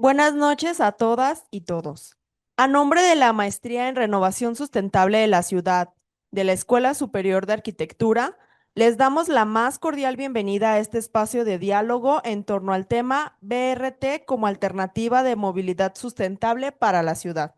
Buenas noches a todas y todos. A nombre de la Maestría en Renovación Sustentable de la Ciudad, de la Escuela Superior de Arquitectura, les damos la más cordial bienvenida a este espacio de diálogo en torno al tema BRT como alternativa de movilidad sustentable para la ciudad.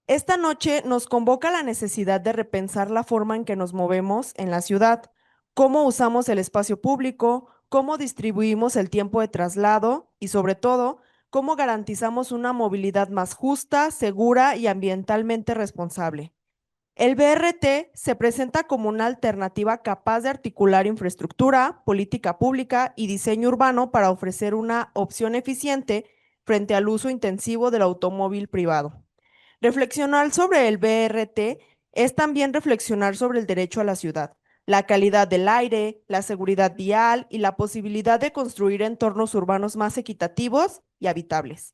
Esta noche nos convoca la necesidad de repensar la forma en que nos movemos en la ciudad, cómo usamos el espacio público, cómo distribuimos el tiempo de traslado y, sobre todo, cómo garantizamos una movilidad más justa, segura y ambientalmente responsable. El BRT se presenta como una alternativa capaz de articular infraestructura, política pública y diseño urbano para ofrecer una opción eficiente frente al uso intensivo del automóvil privado. Reflexionar sobre el BRT es también reflexionar sobre el derecho a la ciudad, la calidad del aire, la seguridad vial y la posibilidad de construir entornos urbanos más equitativos y habitables.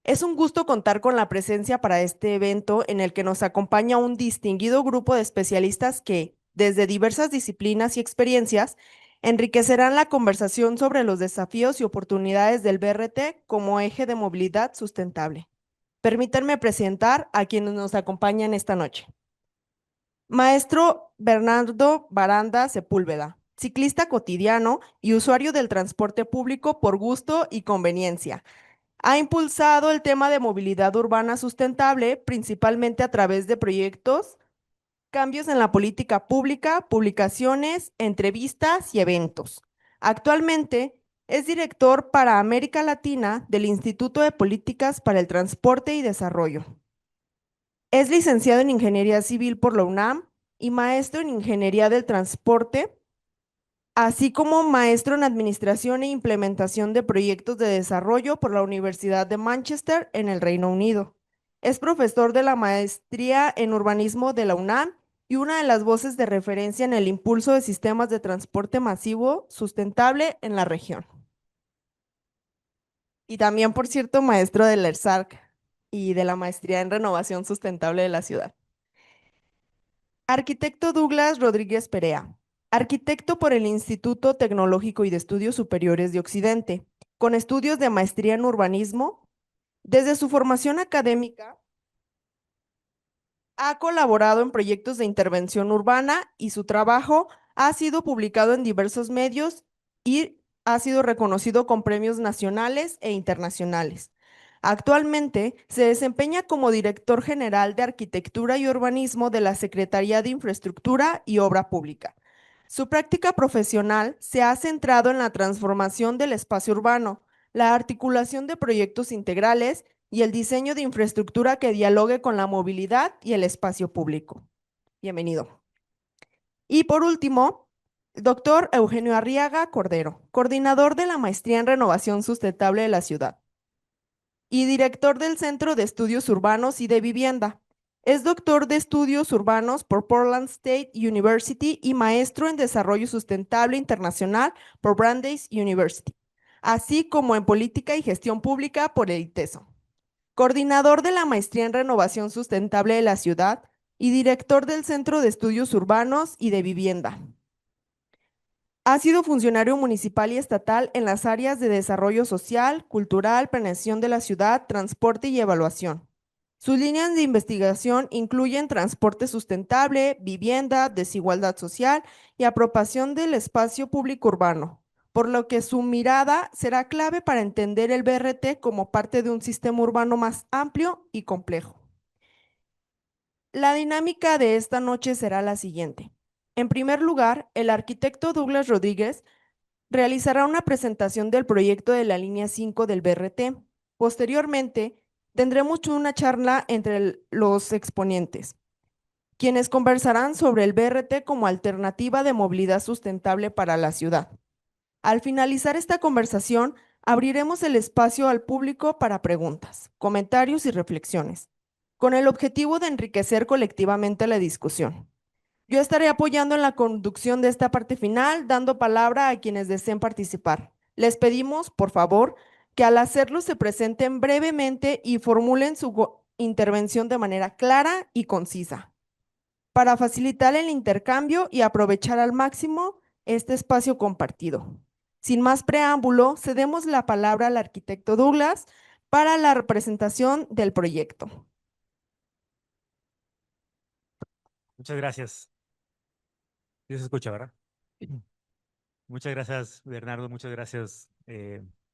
Es un gusto contar con la presencia para este evento en el que nos acompaña un distinguido grupo de especialistas que, desde diversas disciplinas y experiencias, enriquecerán la conversación sobre los desafíos y oportunidades del BRT como eje de movilidad sustentable. Permítanme presentar a quienes nos acompañan esta noche. Maestro Bernardo Baranda Sepúlveda, ciclista cotidiano y usuario del transporte público por gusto y conveniencia. Ha impulsado el tema de movilidad urbana sustentable principalmente a través de proyectos, cambios en la política pública, publicaciones, entrevistas y eventos. Actualmente es director para América Latina del Instituto de Políticas para el Transporte y Desarrollo. Es licenciado en Ingeniería Civil por la UNAM y maestro en Ingeniería del Transporte, así como maestro en Administración e Implementación de Proyectos de Desarrollo por la Universidad de Manchester en el Reino Unido. Es profesor de la Maestría en Urbanismo de la UNAM y una de las voces de referencia en el impulso de sistemas de transporte masivo sustentable en la región. Y también, por cierto, maestro del ERSAC y de la Maestría en Renovación Sustentable de la ciudad. Arquitecto Douglas Rodríguez Perea, arquitecto por el Instituto Tecnológico y de Estudios Superiores de Occidente, con estudios de maestría en urbanismo. Desde su formación académica, ha colaborado en proyectos de intervención urbana y su trabajo ha sido publicado en diversos medios y ha sido reconocido con premios nacionales e internacionales. Actualmente se desempeña como director general de Arquitectura y Urbanismo de la Secretaría de Infraestructura y Obra Pública. Su práctica profesional se ha centrado en la transformación del espacio urbano, la articulación de proyectos integrales y el diseño de infraestructura que dialogue con la movilidad y el espacio público. Bienvenido. Y por último, doctor Eugenio Arriaga Cordero, coordinador de la Maestría en Renovación Sustentable de la Ciudad y director del Centro de Estudios Urbanos y de Vivienda. Es doctor de Estudios Urbanos por Portland State University y maestro en Desarrollo Sustentable Internacional por Brandeis University, así como en Política y Gestión Pública por el ITESO. Coordinador de la Maestría en Renovación Sustentable de la Ciudad y director del Centro de Estudios Urbanos y de Vivienda. Ha sido funcionario municipal y estatal en las áreas de desarrollo social, cultural, planeación de la ciudad, transporte y evaluación. Sus líneas de investigación incluyen transporte sustentable, vivienda, desigualdad social y apropiación del espacio público urbano, por lo que su mirada será clave para entender el BRT como parte de un sistema urbano más amplio y complejo. La dinámica de esta noche será la siguiente. En primer lugar, el arquitecto Douglas Rodríguez realizará una presentación del proyecto de la línea 5 del BRT. Posteriormente, tendremos una charla entre los exponentes, quienes conversarán sobre el BRT como alternativa de movilidad sustentable para la ciudad. Al finalizar esta conversación, abriremos el espacio al público para preguntas, comentarios y reflexiones, con el objetivo de enriquecer colectivamente la discusión. Yo estaré apoyando en la conducción de esta parte final, dando palabra a quienes deseen participar. Les pedimos, por favor, que al hacerlo se presenten brevemente y formulen su intervención de manera clara y concisa, para facilitar el intercambio y aprovechar al máximo este espacio compartido. Sin más preámbulo, cedemos la palabra al arquitecto Douglas para la representación del proyecto. Muchas gracias. Sí se escucha, ¿verdad? Muchas gracias, Bernardo. Muchas gracias,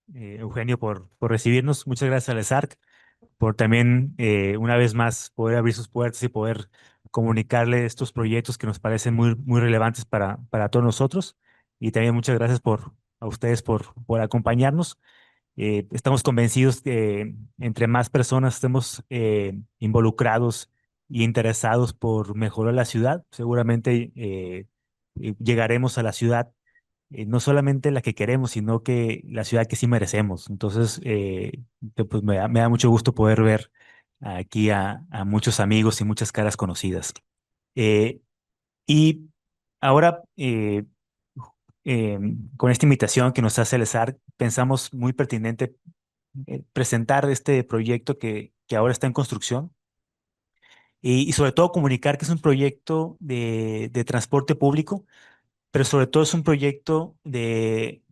Eugenio, por recibirnos. Muchas gracias al ESARC por también, una vez más, poder abrir sus puertas y poder comunicarle estos proyectos que nos parecen muy, muy relevantes para todos nosotros. Y también muchas gracias a ustedes por acompañarnos. Estamos convencidos que entre más personas estemos involucrados y interesados por mejorar la ciudad, seguramente llegaremos a la ciudad, no solamente la que queremos, sino que la ciudad que sí merecemos. Entonces, pues me da mucho gusto poder ver aquí a muchos amigos y muchas caras conocidas. Eh, y ahora, con esta invitación que nos hace el ESAR, pensamos muy pertinente presentar este proyecto que ahora está en construcción y sobre todo comunicar que es un proyecto de transporte público, pero sobre todo es un proyecto de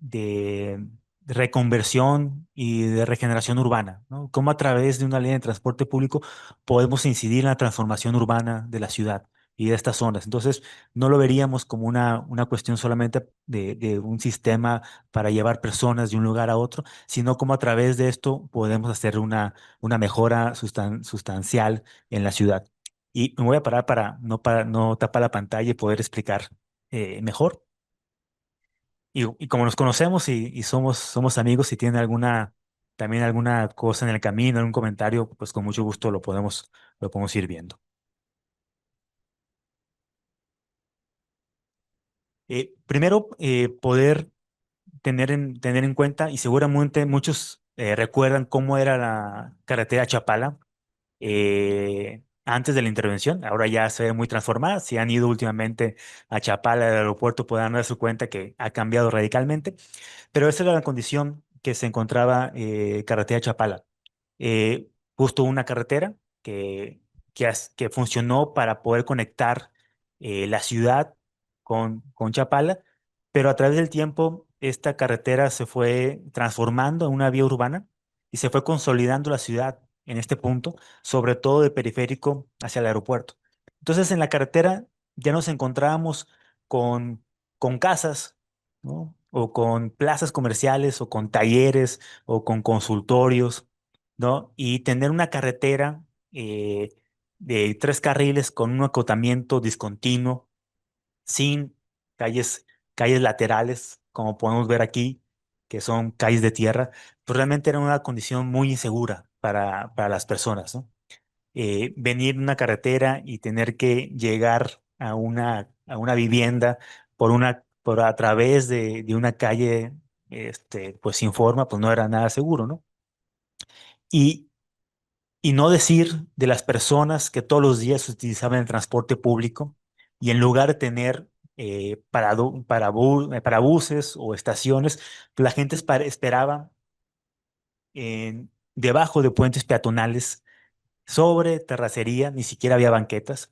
reconversión y de regeneración urbana, ¿no? Cómo a través de una línea de transporte público podemos incidir en la transformación urbana de la ciudad y de estas zonas. Entonces, no lo veríamos como una cuestión solamente de un sistema para llevar personas de un lugar a otro, sino como a través de esto podemos hacer una mejora sustancial en la ciudad. Y me voy a parar para no tapar la pantalla y poder explicar mejor. Y como nos conocemos y somos amigos, si tienen también alguna cosa en el camino, algún comentario, pues con mucho gusto lo podemos ir viendo. Primero, poder tener en cuenta, y seguramente muchos recuerdan cómo era la carretera Chapala antes de la intervención. Ahora ya se ve muy transformada. Si han ido últimamente a Chapala, al aeropuerto, podrán darse cuenta que ha cambiado radicalmente. Pero esa era la condición que se encontraba carretera Chapala. Justo una carretera que funcionó para poder conectar la ciudad con Chapala, pero a través del tiempo esta carretera se fue transformando en una vía urbana y se fue consolidando la ciudad en este punto, sobre todo de periférico hacia el aeropuerto. Entonces en la carretera ya nos encontrábamos con casas, ¿no? O con plazas comerciales, o con talleres, o con consultorios, ¿no? Y tener una carretera eh, de 3 carriles con un acotamiento discontinuo, sin calles, calles laterales, como podemos ver aquí, que son calles de tierra, pues realmente era una condición muy insegura para las personas, ¿no? Venir en una carretera y tener que llegar a una vivienda por a través de una calle, pues sin forma, pues no era nada seguro, ¿no? Y, y no decir de las personas que todos los días utilizaban el transporte público y en lugar de tener para buses o estaciones, pues la gente esperaba debajo de puentes peatonales, sobre terracería, ni siquiera había banquetas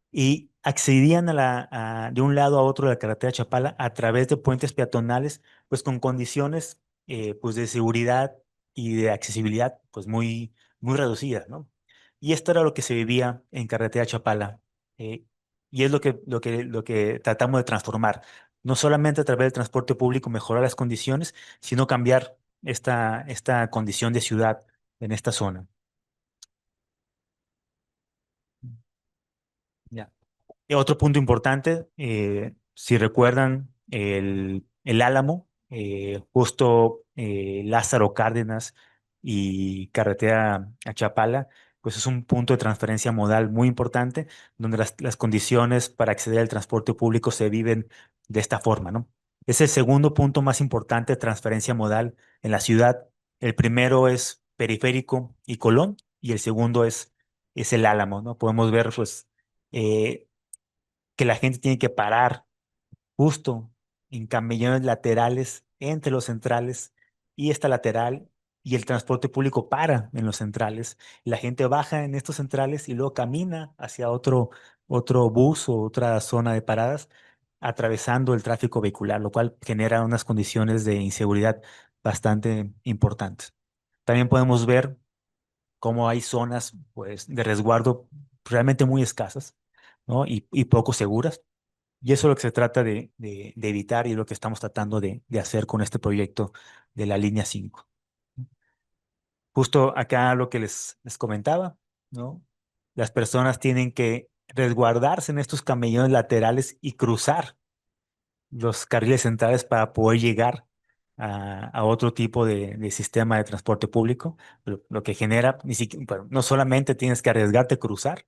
y accedían de un lado a otro de la carretera Chapala a través de puentes peatonales, pues con condiciones pues de seguridad y de accesibilidad pues muy, muy reducidas, ¿no? Y esto era lo que se vivía en carretera Chapala, eh, y es lo que tratamos de transformar, no solamente a través del transporte público mejorar las condiciones, sino cambiar esta condición de ciudad en esta zona. Ya. Y otro punto importante, si recuerdan el Álamo, justo Lázaro Cárdenas y carretera a Chapala, pues es un punto de transferencia modal muy importante, donde las condiciones para acceder al transporte público se viven de esta forma, ¿no? Es el segundo punto más importante de transferencia modal en la ciudad. El primero es Periférico y Colón, y el segundo es el Álamo, ¿no? Podemos ver, pues, eh, que la gente tiene que parar justo en camellones laterales entre los centrales y esta lateral, y el transporte público para en los centrales. La gente baja en estos centrales y luego camina hacia otro bus o otra zona de paradas, atravesando el tráfico vehicular, lo cual genera unas condiciones de inseguridad bastante importantes. También podemos ver cómo hay zonas pues, de resguardo realmente muy escasas, ¿no? Y poco seguras. Y eso es lo que se trata de evitar y lo que estamos tratando de hacer con este proyecto de la línea 5. Justo acá lo que les comentaba, ¿no? Las personas tienen que resguardarse en estos camellones laterales y cruzar los carriles centrales para poder llegar a otro tipo de sistema de transporte público, lo que genera, bueno, no solamente tienes que arriesgarte a cruzar,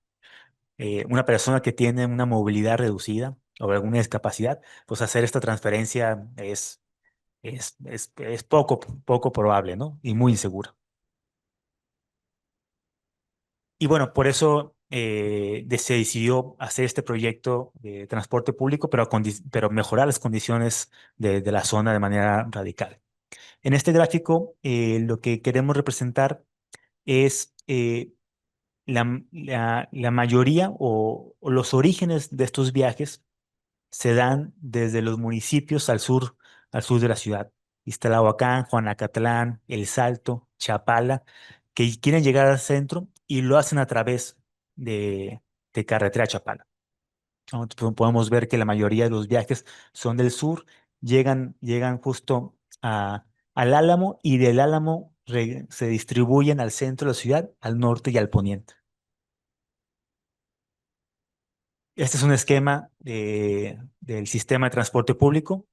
una persona que tiene una movilidad reducida o alguna discapacidad, pues hacer esta transferencia es poco probable, ¿no? Y muy insegura. Y bueno, por eso se decidió hacer este proyecto de transporte público, pero mejorar las condiciones de la zona de manera radical. En este gráfico, lo que queremos representar es la mayoría o los orígenes de estos viajes se dan desde los municipios al sur de la ciudad. Iztalahuacán, Juanacatlán, El Salto, Chapala, que quieren llegar al centro y lo hacen a través de, de carretera a Chapala. ¿No? Entonces, podemos ver que la mayoría de los viajes son del sur, llegan justo al Álamo y del Álamo se distribuyen al centro de la ciudad, al norte y al poniente. Este es un esquema del sistema de transporte público,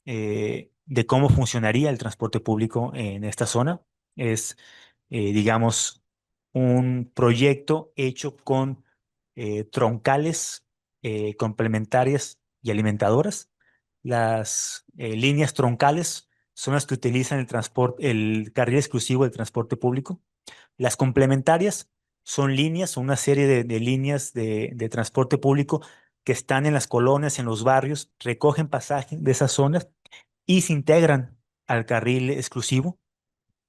de cómo funcionaría el transporte público en esta zona. Es, digamos, un proyecto hecho con troncales complementarias y alimentadoras. Las líneas troncales son las que utilizan el carril exclusivo del transporte público. Las complementarias son líneas, son una serie de líneas de transporte público que están en las colonias, en los barrios, recogen pasaje de esas zonas y se integran al carril exclusivo,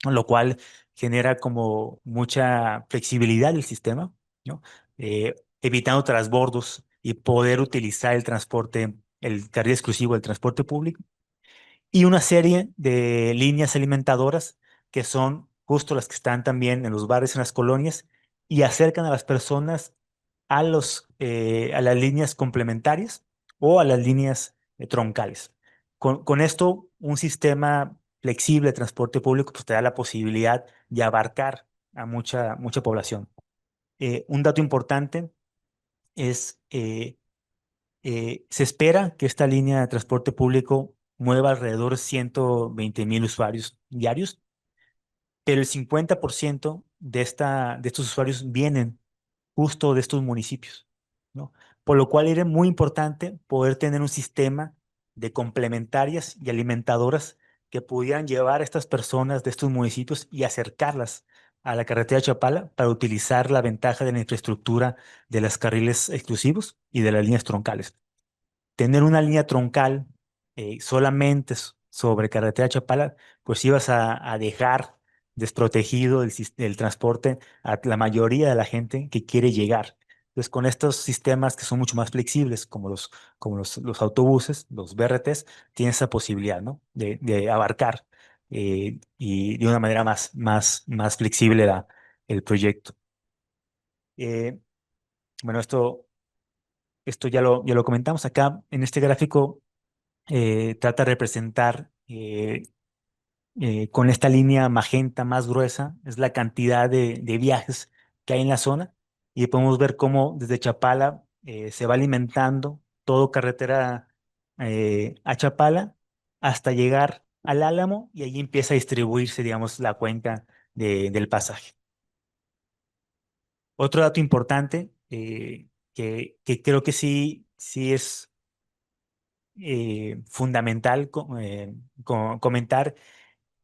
lo cual genera como mucha flexibilidad del sistema, ¿no? Evitando transbordos y poder utilizar el carril exclusivo del transporte público y una serie de líneas alimentadoras que son justo las que están también en los barrios, en las colonias, y acercan a las personas a las líneas complementarias o a las líneas troncales. Con esto, un sistema flexible de transporte público pues, te da la posibilidad de abarcar a mucha población. Un dato importante es se espera que esta línea de transporte público mueva alrededor de 120,000 usuarios diarios, pero el 50% de estos usuarios vienen justo de estos municipios, ¿no? Por lo cual era muy importante poder tener un sistema de complementarias y alimentadoras que pudieran llevar a estas personas de estos municipios y acercarlas a la carretera de Chapala para utilizar la ventaja de la infraestructura de los carriles exclusivos y de las líneas troncales. Tener una línea troncal solamente sobre carretera Chapala, pues ibas a dejar desprotegido el transporte a la mayoría de la gente que quiere llegar. Entonces, con estos sistemas que son mucho más flexibles, como los autobuses, los BRTs, tienes esa posibilidad, ¿no? De abarcar y de una manera más flexible el proyecto. Eh, bueno, esto ya lo comentamos acá en este gráfico. Trata de representar con esta línea magenta más gruesa, es la cantidad de viajes que hay en la zona y podemos ver cómo desde Chapala se va alimentando todo carretera a Chapala hasta llegar al Álamo y allí empieza a distribuirse, digamos, la cuenca del pasaje. Otro dato importante que creo que sí es fundamental comentar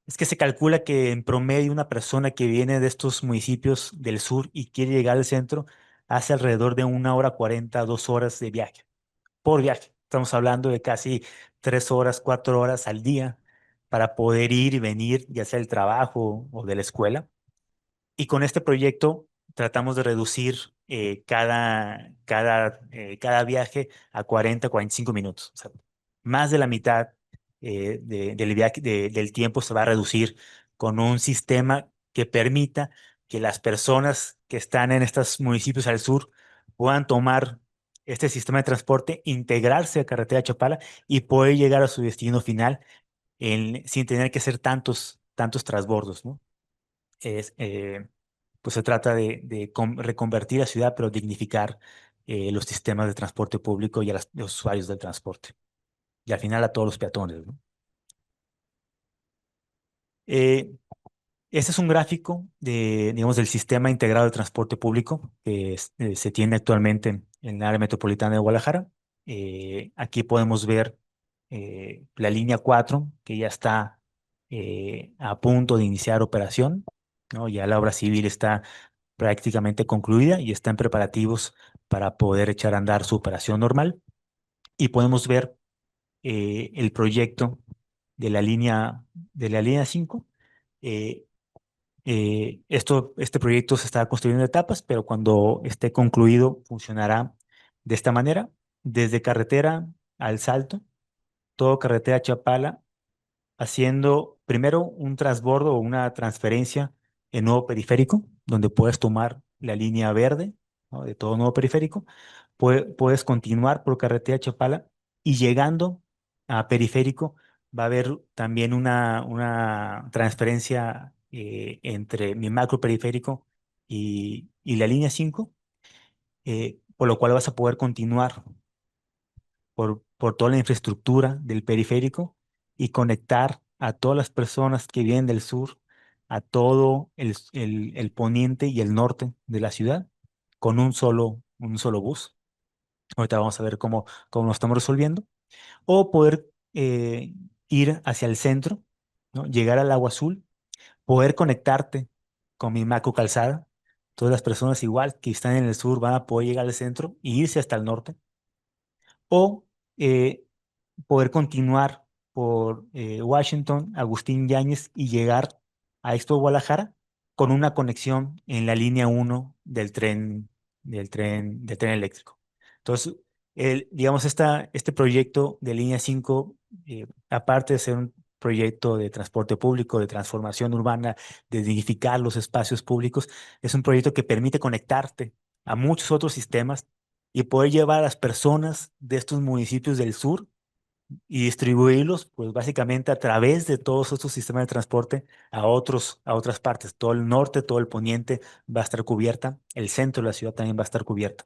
es que se calcula que en promedio una persona que viene de estos municipios del sur y quiere llegar al centro hace alrededor de 1 hora 40, 2 horas de viaje, por viaje. Estamos hablando de casi 3 horas, 4 horas al día para poder ir y venir, ya sea del trabajo o de la escuela. Y con este proyecto tratamos de reducir cada viaje a 40, 45 minutos. O sea, más de la mitad del tiempo se va a reducir con un sistema que permita que las personas que están en estos municipios al sur puedan tomar este sistema de transporte, integrarse a Carretera Chapala y poder llegar a su destino final sin tener que hacer tantos transbordos, ¿no? Es, pues se trata de reconvertir la ciudad, pero dignificar los sistemas de transporte público y a los usuarios del transporte. Y al final a todos los peatones, ¿no? Eh, Este es un gráfico digamos, del sistema integrado de transporte público que se tiene actualmente en la área metropolitana de Guadalajara. Aquí podemos ver la línea 4 que ya está a punto de iniciar operación, ¿no? Ya la obra civil está prácticamente concluida y está en preparativos para poder echar a andar su operación normal. Y podemos ver el proyecto de la línea 5. eh, este proyecto se está construyendo en etapas, pero cuando esté concluido funcionará de esta manera, desde carretera al Salto, todo carretera a Chapala, haciendo primero un transbordo o una transferencia en nuevo periférico, donde puedes tomar la línea verde, ¿no? De todo nuevo periférico. Puedes continuar por carretera Chapala y llegando a periférico va a haber también una transferencia entre mi macro periférico y la línea 5, por lo cual vas a poder continuar por toda la infraestructura del periférico y conectar a todas las personas que vienen del sur, a todo el poniente y el norte de la ciudad con un solo bus. Ahorita vamos a ver cómo lo estamos resolviendo. O poder ir hacia el centro, ¿no? Llegar al Agua Azul, poder conectarte con mi Macro Calzada. Todas las personas igual que están en el sur van a poder llegar al centro e irse hasta el norte. O poder continuar por Washington, Agustín Yáñez y llegar a Expo Guadalajara con una conexión en la línea 1 del tren eléctrico. Entonces, digamos, este proyecto de línea 5, aparte de ser un proyecto de transporte público, de transformación urbana, de dignificar los espacios públicos, es un proyecto que permite conectarte a muchos otros sistemas y poder llevar a las personas de estos municipios del sur y distribuirlos, pues básicamente a través de todos estos sistemas de transporte a otras partes. Todo el norte, todo el poniente va a estar cubierta, el centro de la ciudad también va a estar cubierto.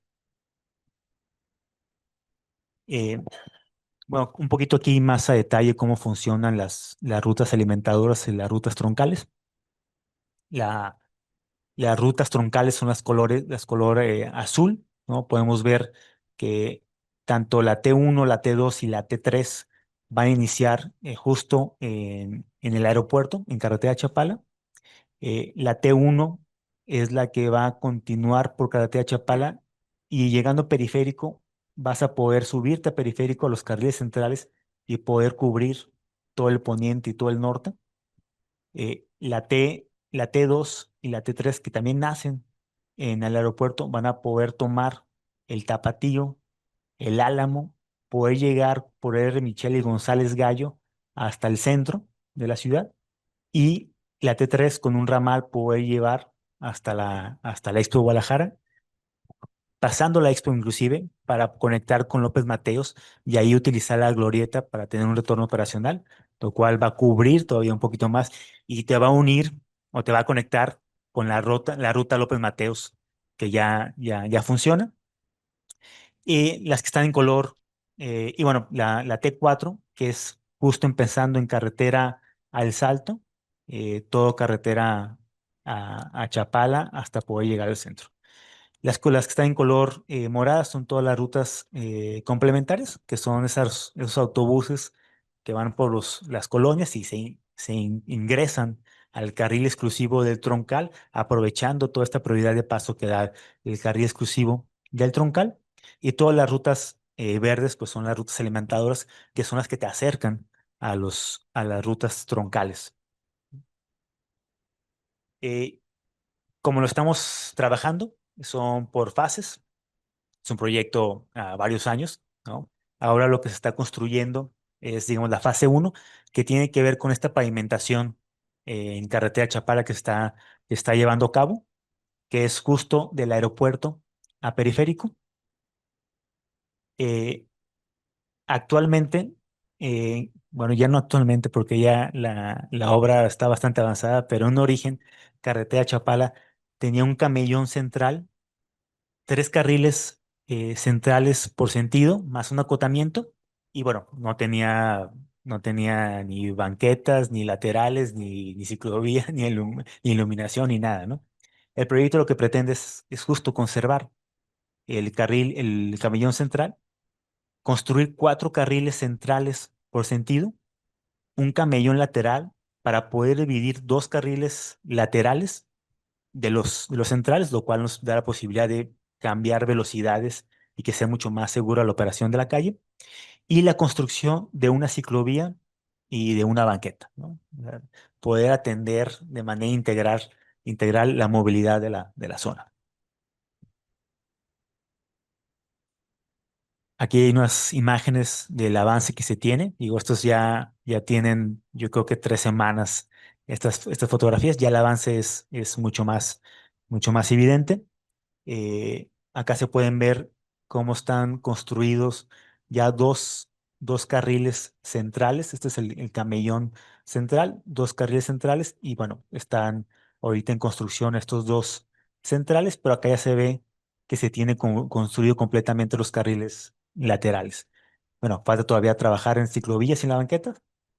Eh, bueno, un poquito aquí más a detalle cómo funcionan las rutas alimentadoras y las rutas troncales. La, Las rutas troncales son las color azul, ¿no? Podemos ver que tanto la T1, la T2 y la T3 van a iniciar justo en el aeropuerto, en carretera Chapala. La T1 es la que va a continuar por carretera Chapala y llegando a periférico vas a poder subirte a periférico a los carriles centrales y poder cubrir todo el poniente y todo el norte. La T2 y la T3 que también nacen en el aeropuerto van a poder tomar el Tapatío, el Álamo, poder llegar por R. Michel y González Gallo hasta el centro de la ciudad y la T3 con un ramal poder llevar hasta la Expo Guadalajara, pasando la Expo inclusive para conectar con López Mateos y ahí utilizar la glorieta para tener un retorno operacional, lo cual va a cubrir todavía un poquito más y te va a unir o te va a conectar con la ruta López Mateos que ya funciona. Y las que están en color, y bueno, la T4 que es justo empezando en carretera al Salto, todo carretera a Chapala hasta poder llegar al centro. Las que están en color morada son todas las rutas complementarias, que son esos autobuses que van por las colonias y ingresan al carril exclusivo del troncal, aprovechando toda esta prioridad de paso que da el carril exclusivo del troncal. Y todas las rutas verdes, pues son las rutas alimentadoras, que son las que te acercan a las rutas troncales. Eh, como lo estamos trabajando, son por fases. Es un proyecto a varios años, ¿no? Ahora lo que se está construyendo es, digamos, la fase 1, que tiene que ver con esta pavimentación en carretera Chapala que está llevando a cabo, que es justo del aeropuerto a Periférico. Eh, Actualmente, bueno, ya no actualmente porque ya la obra está bastante avanzada, pero en origen, carretera Chapala tenía un camellón central, tres carriles centrales por sentido, más un acotamiento, y bueno, no tenía ni banquetas, ni laterales, ni ciclovía, ni iluminación, ni nada, ¿no? El proyecto lo que pretende es justo conservar el camellón central, construir cuatro carriles centrales por sentido, un camellón lateral para poder dividir dos carriles laterales de los centrales, lo cual nos da la posibilidad de cambiar velocidades y que sea mucho más segura la operación de la calle, y la construcción de una ciclovía y de una banqueta, ¿no? O sea, poder atender de manera integral la movilidad de la zona. Aquí hay unas imágenes del avance que se tiene. Digo, estos ya tienen, yo creo que 3 semanas estas fotografías. Ya el avance es mucho más evidente. Acá se pueden ver cómo están construidos ya dos carriles centrales. Este es el camellón central, dos carriles centrales y bueno, están ahorita en construcción estos dos centrales, pero acá ya se ve que se tiene construido completamente los carriles laterales. Bueno, falta todavía trabajar en ciclovías y en la banqueta,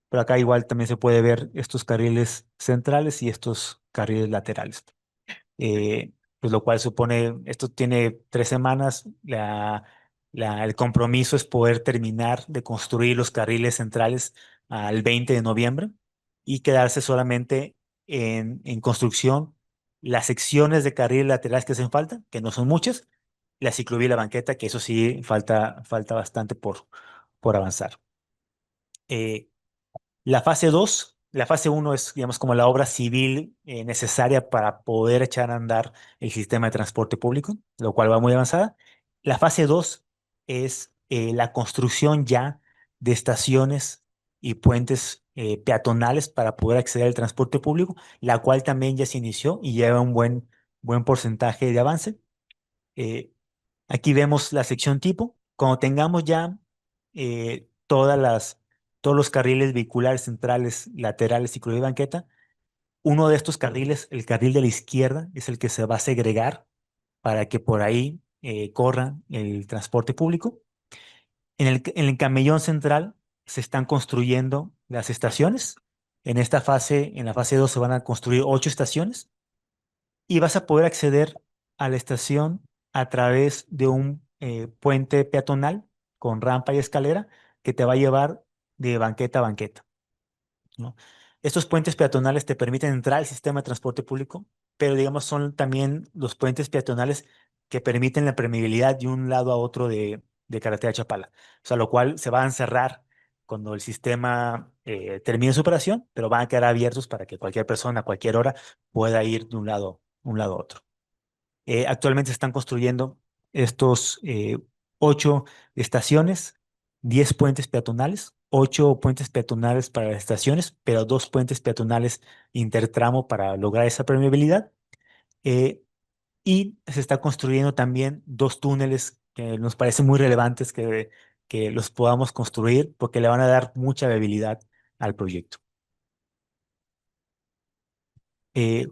pero acá igual también se puede ver estos carriles centrales y estos carriles laterales. Pues lo cual supone, esto tiene 3 semanas, el compromiso es poder terminar de construir los carriles centrales al 20 de noviembre y quedarse solamente en construcción las secciones de carriles laterales que hacen falta, que no son muchas, la ciclovía y la banqueta, que eso sí falta bastante por avanzar. Eh, la fase uno es, digamos, como la obra civil necesaria para poder echar a andar el sistema de transporte público, lo cual va muy avanzada. La fase 2 es la construcción ya de estaciones y puentes peatonales para poder acceder al transporte público, la cual también ya se inició y lleva un buen porcentaje de avance. Eh, Aquí vemos la sección tipo. Cuando tengamos ya todos los carriles vehiculares centrales, laterales, ciclovía y banqueta, uno de estos carriles, el carril de la izquierda, es el que se va a segregar para que por ahí corra el transporte público. En el camellón central se están construyendo las estaciones. En la fase 2 se van a construir 8 estaciones y vas a poder acceder a la estación a través de un puente peatonal con rampa y escalera que te va a llevar de banqueta a banqueta, ¿no? Estos puentes peatonales te permiten entrar al sistema de transporte público, pero digamos son también los puentes peatonales que permiten la permeabilidad de un lado a otro de carretera Chapala. O sea, lo cual se va a cerrar cuando el sistema termine su operación, pero van a quedar abiertos para que cualquier persona a cualquier hora pueda ir de un lado a otro. Actualmente se están construyendo estos 8 estaciones, 10 puentes peatonales, 8 puentes peatonales para las estaciones, pero 2 puentes peatonales intertramo para lograr esa permeabilidad. Eh, y se está construyendo también 2 túneles que nos parecen muy relevantes que los podamos construir porque le van a dar mucha viabilidad al proyecto.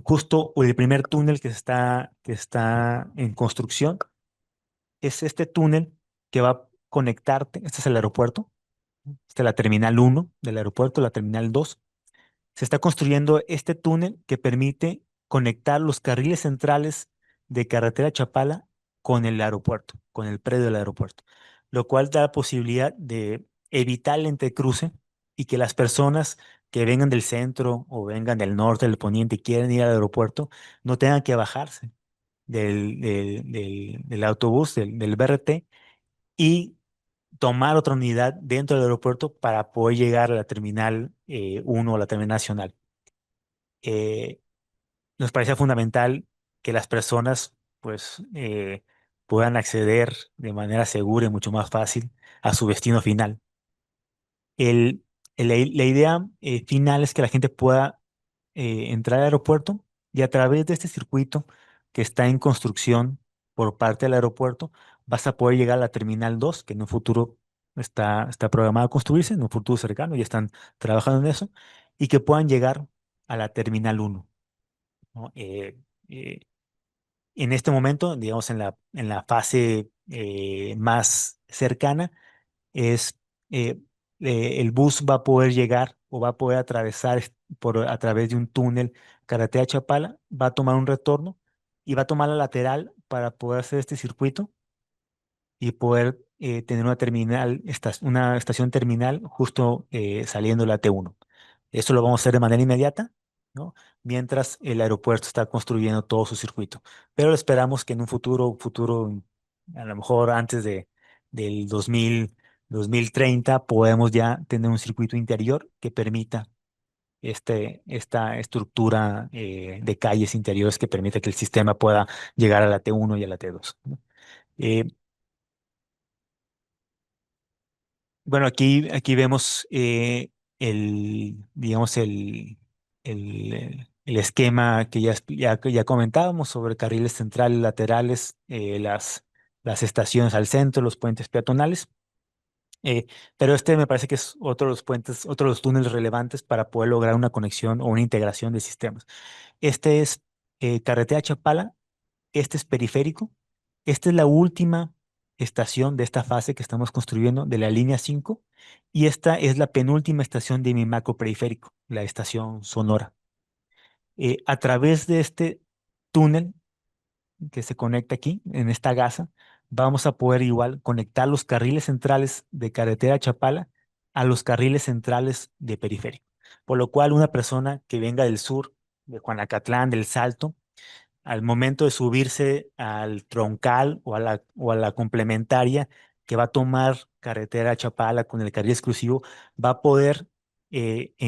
Justo el primer túnel que está en construcción es este túnel que va a conectarte. Este es el aeropuerto. Esta es la terminal uno del aeropuerto, la terminal 2. Se está construyendo este túnel que permite conectar los carriles centrales de carretera Chapala con el aeropuerto, con el predio del aeropuerto, lo cual da la posibilidad de evitar el entrecruce y que las personas que vengan del centro o vengan del norte, del poniente y quieren ir al aeropuerto no tengan que bajarse del autobús, del BRT y tomar otra unidad dentro del aeropuerto para poder llegar a la terminal 1 o la terminal nacional. Eh, Nos parecía fundamental que las personas pues puedan acceder de manera segura y mucho más fácil a su destino final. La idea final es que la gente pueda entrar al aeropuerto y a través de este circuito que está en construcción por parte del aeropuerto, vas a poder llegar a la Terminal 2, que en un futuro está programado a construirse, en un futuro cercano, ya están trabajando en eso, y que puedan llegar a la Terminal 1, ¿no? Eh, en este momento, digamos, en la fase más cercana, es eh, el bus va a poder llegar o va a poder atravesar a través de un túnel Carretera Chapala, va a tomar un retorno y va a tomar la lateral para poder hacer este circuito y poder tener una estación terminal justo saliendo de la T1. Esto lo vamos a hacer de manera inmediata, ¿no? Mientras el aeropuerto está construyendo todo su circuito. Pero esperamos que en un futuro, a lo mejor antes del 2030, podemos ya tener un circuito interior que permita esta estructura de calles interiores que permita que el sistema pueda llegar a la T1 y a la T2, ¿no? Eh, Bueno, aquí vemos digamos, el esquema que ya comentábamos sobre carriles centrales, laterales, las estaciones al centro, los puentes peatonales. eh, pero este me parece que es otro de los puentes, otro de los túneles relevantes para poder lograr una conexión o una integración de sistemas. Este es Carretera Chapala, este es periférico. Esta es la última estación de esta fase que estamos construyendo de la línea 5 y esta es la penúltima estación de mi macro periférico, la estación Sonora. A través de este túnel que se conecta aquí, en esta gasa, vamos a poder igual conectar los carriles centrales de carretera Chapala a los carriles centrales de periférico. Por lo cual, una persona que venga del sur, de Juanacatlán, del Salto, al momento de subirse al troncal o a la complementaria que va a tomar carretera Chapala con el carril exclusivo, va a poder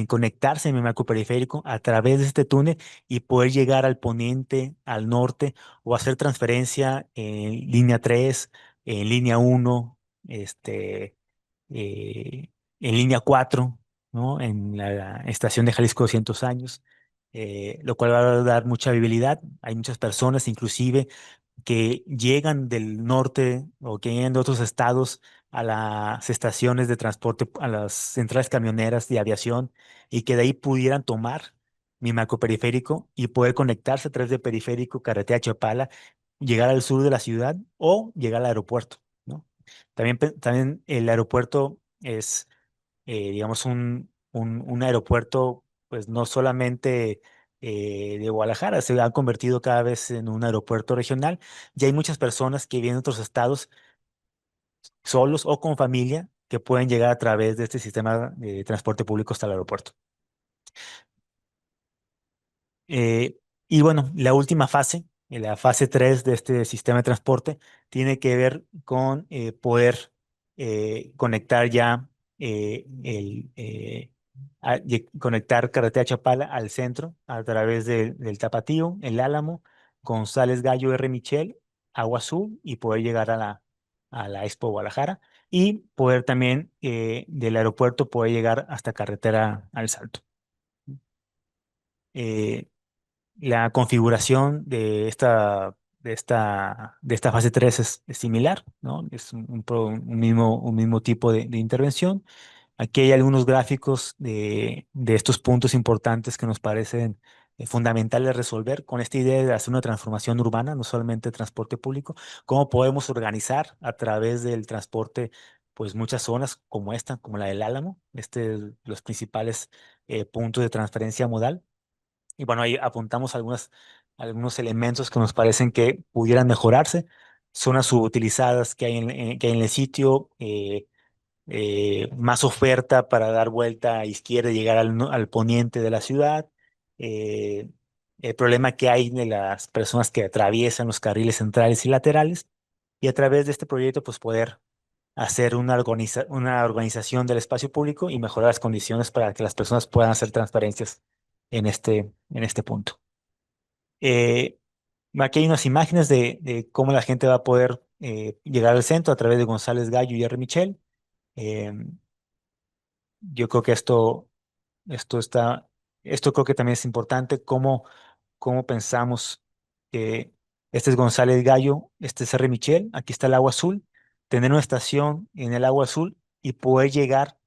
conectarse en mi marco periférico a través de este túnel y poder llegar al poniente, al norte o hacer transferencia en línea 3, en línea 1, eh, en línea 4, ¿no? En la estación de Jalisco 200 años, lo cual va a dar mucha viabilidad. Hay muchas personas, inclusive, que llegan del norte o que llegan de otros estados a las estaciones de transporte, a las centrales camioneras de aviación, y que de ahí pudieran tomar mi macroperiférico y poder conectarse a través de periférico, carretera Chapala, llegar al sur de la ciudad o llegar al aeropuerto, ¿no? También el aeropuerto es, digamos, un aeropuerto, pues no solamente de Guadalajara, se ha convertido cada vez en un aeropuerto regional. Ya hay muchas personas que vienen de otros estados solos o con familia que pueden llegar a través de este sistema de transporte público hasta el aeropuerto. Eh, y bueno, la última fase, la fase 3 de este sistema de transporte, tiene que ver con poder conectar ya conectar Carretera Chapala al centro a través del Tapatío, el Álamo, González Gallo, R. Michel, Agua Azul y poder llegar a la Expo Guadalajara y poder también del aeropuerto poder llegar hasta Carretera al Salto. Eh, la configuración de esta fase 3 es similar, ¿no? Es un mismo tipo de intervención. Aquí hay algunos gráficos de estos puntos importantes que nos parecen fundamentales resolver con esta idea de hacer una transformación urbana, no solamente transporte público, cómo podemos organizar a través del transporte, pues muchas zonas como esta, como la del Álamo, los principales puntos de transferencia modal. Y bueno, ahí apuntamos algunos elementos que nos parecen que pudieran mejorarse. Zonas subutilizadas que hay en el sitio, más oferta para dar vuelta a izquierda y llegar al poniente de la ciudad. eh, el problema que hay de las personas que atraviesan los carriles centrales y laterales. Y a través de este proyecto, pues poder hacer una organización del espacio público y mejorar las condiciones para que las personas puedan hacer transparencias en este punto. Eh, Aquí hay unas imágenes de cómo la gente va a poder llegar al centro a través de González Gallo y R. Michel. Eh, yo creo que esto está. esto creo que también es importante, cómo pensamos que este es González Gallo, este es R. Michel, aquí está el agua azul, tener una estación en el agua azul y poder llegar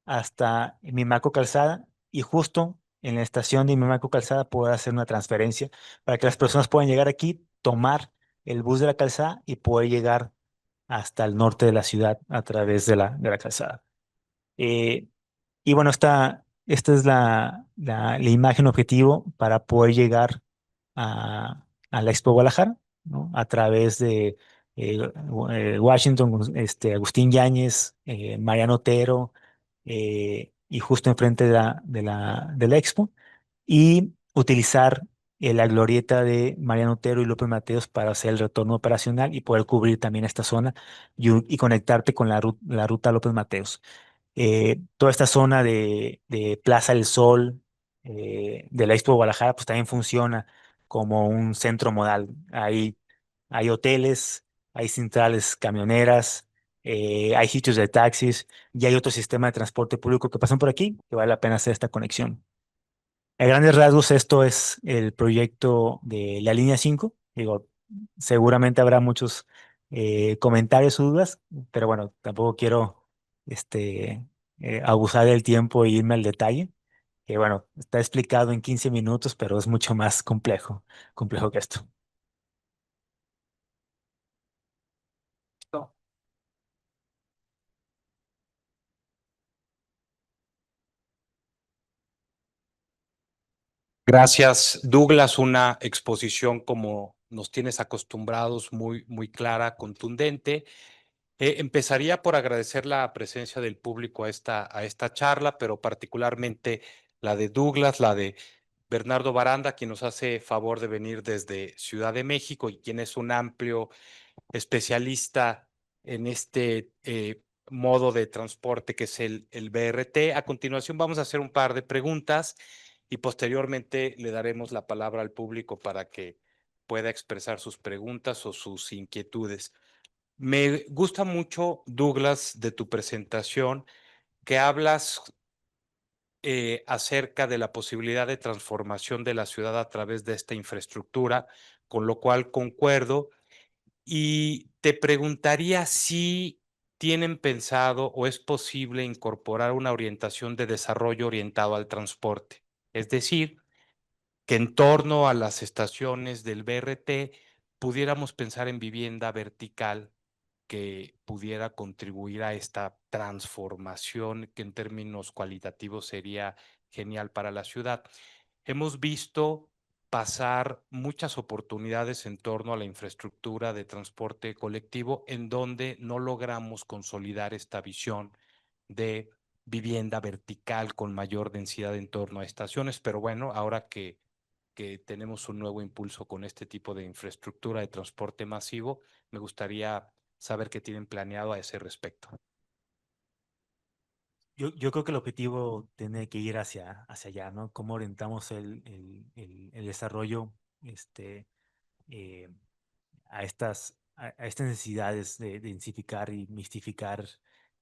hasta Mimaco Calzada y justo en la estación de Mimaco Calzada poder hacer una transferencia para que las personas puedan llegar aquí, tomar el bus de la calzada y poder llegar hasta el norte de la ciudad a través de la calzada. Eh, y bueno, esta es la imagen objetivo para poder llegar a la Expo Guadalajara, ¿no? A través de Washington, Agustín Yáñez, Mariano Otero, y justo enfrente de la Expo, y utilizar la glorieta de Mariano Otero y López Mateos para hacer el retorno operacional y poder cubrir también esta zona y conectarte con la ruta López Mateos. Toda esta zona de Plaza del Sol, de la Expo Guadalajara, pues también funciona como un centro modal. Hay hoteles, hay centrales camioneras, hay sitios de taxis y hay otro sistema de transporte público que pasan por aquí, que vale la pena hacer esta conexión. A grandes rasgos, esto es el proyecto de la línea 5. Digo, seguramente habrá muchos comentarios o dudas, pero bueno, tampoco quiero este, abusar del tiempo e irme al detalle, que bueno, está explicado en 15 minutos, pero es mucho más complejo que esto. Gracias, Douglas. Una exposición como nos tienes acostumbrados, muy, muy clara, contundente. Empezaría por agradecer la presencia del público a esta charla, pero particularmente la de Douglas, la de Bernardo Baranda, quien nos hace favor de venir desde Ciudad de México y quien es un amplio especialista en este modo de transporte que es el BRT. A continuación vamos a hacer un par de preguntas y posteriormente le daremos la palabra al público para que pueda expresar sus preguntas o sus inquietudes. Me gusta mucho, Douglas, de tu presentación, que hablas acerca de la posibilidad de transformación de la ciudad a través de esta infraestructura, con lo cual concuerdo. Y te preguntaría si tienen pensado o es posible incorporar una orientación de desarrollo orientado al transporte. Es decir, que en torno a las estaciones del BRT pudiéramos pensar en vivienda vertical que pudiera contribuir a esta transformación que en términos cualitativos sería genial para la ciudad. Hemos visto pasar muchas oportunidades en torno a la infraestructura de transporte colectivo en donde no logramos consolidar esta visión de vivienda vertical con mayor densidad en torno a estaciones, pero bueno, ahora que tenemos un nuevo impulso con este tipo de infraestructura de transporte masivo, me gustaría saber qué tienen planeado a ese respecto. Yo creo que el objetivo tiene que ir hacia allá, ¿no? Cómo orientamos el desarrollo eh, a estas necesidades de densificar y mistificar,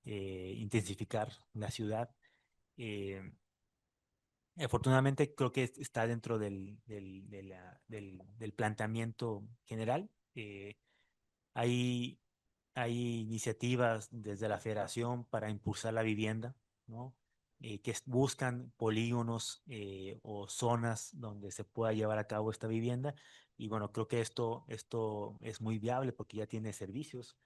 intensificar la ciudad. Eh, Afortunadamente creo que está dentro del planteamiento general. Hay, hay iniciativas desde la Federación para impulsar la vivienda, ¿no? Que buscan polígonos o zonas donde se pueda llevar a cabo esta vivienda. Y bueno, creo que esto es muy viable porque ya tiene servicios.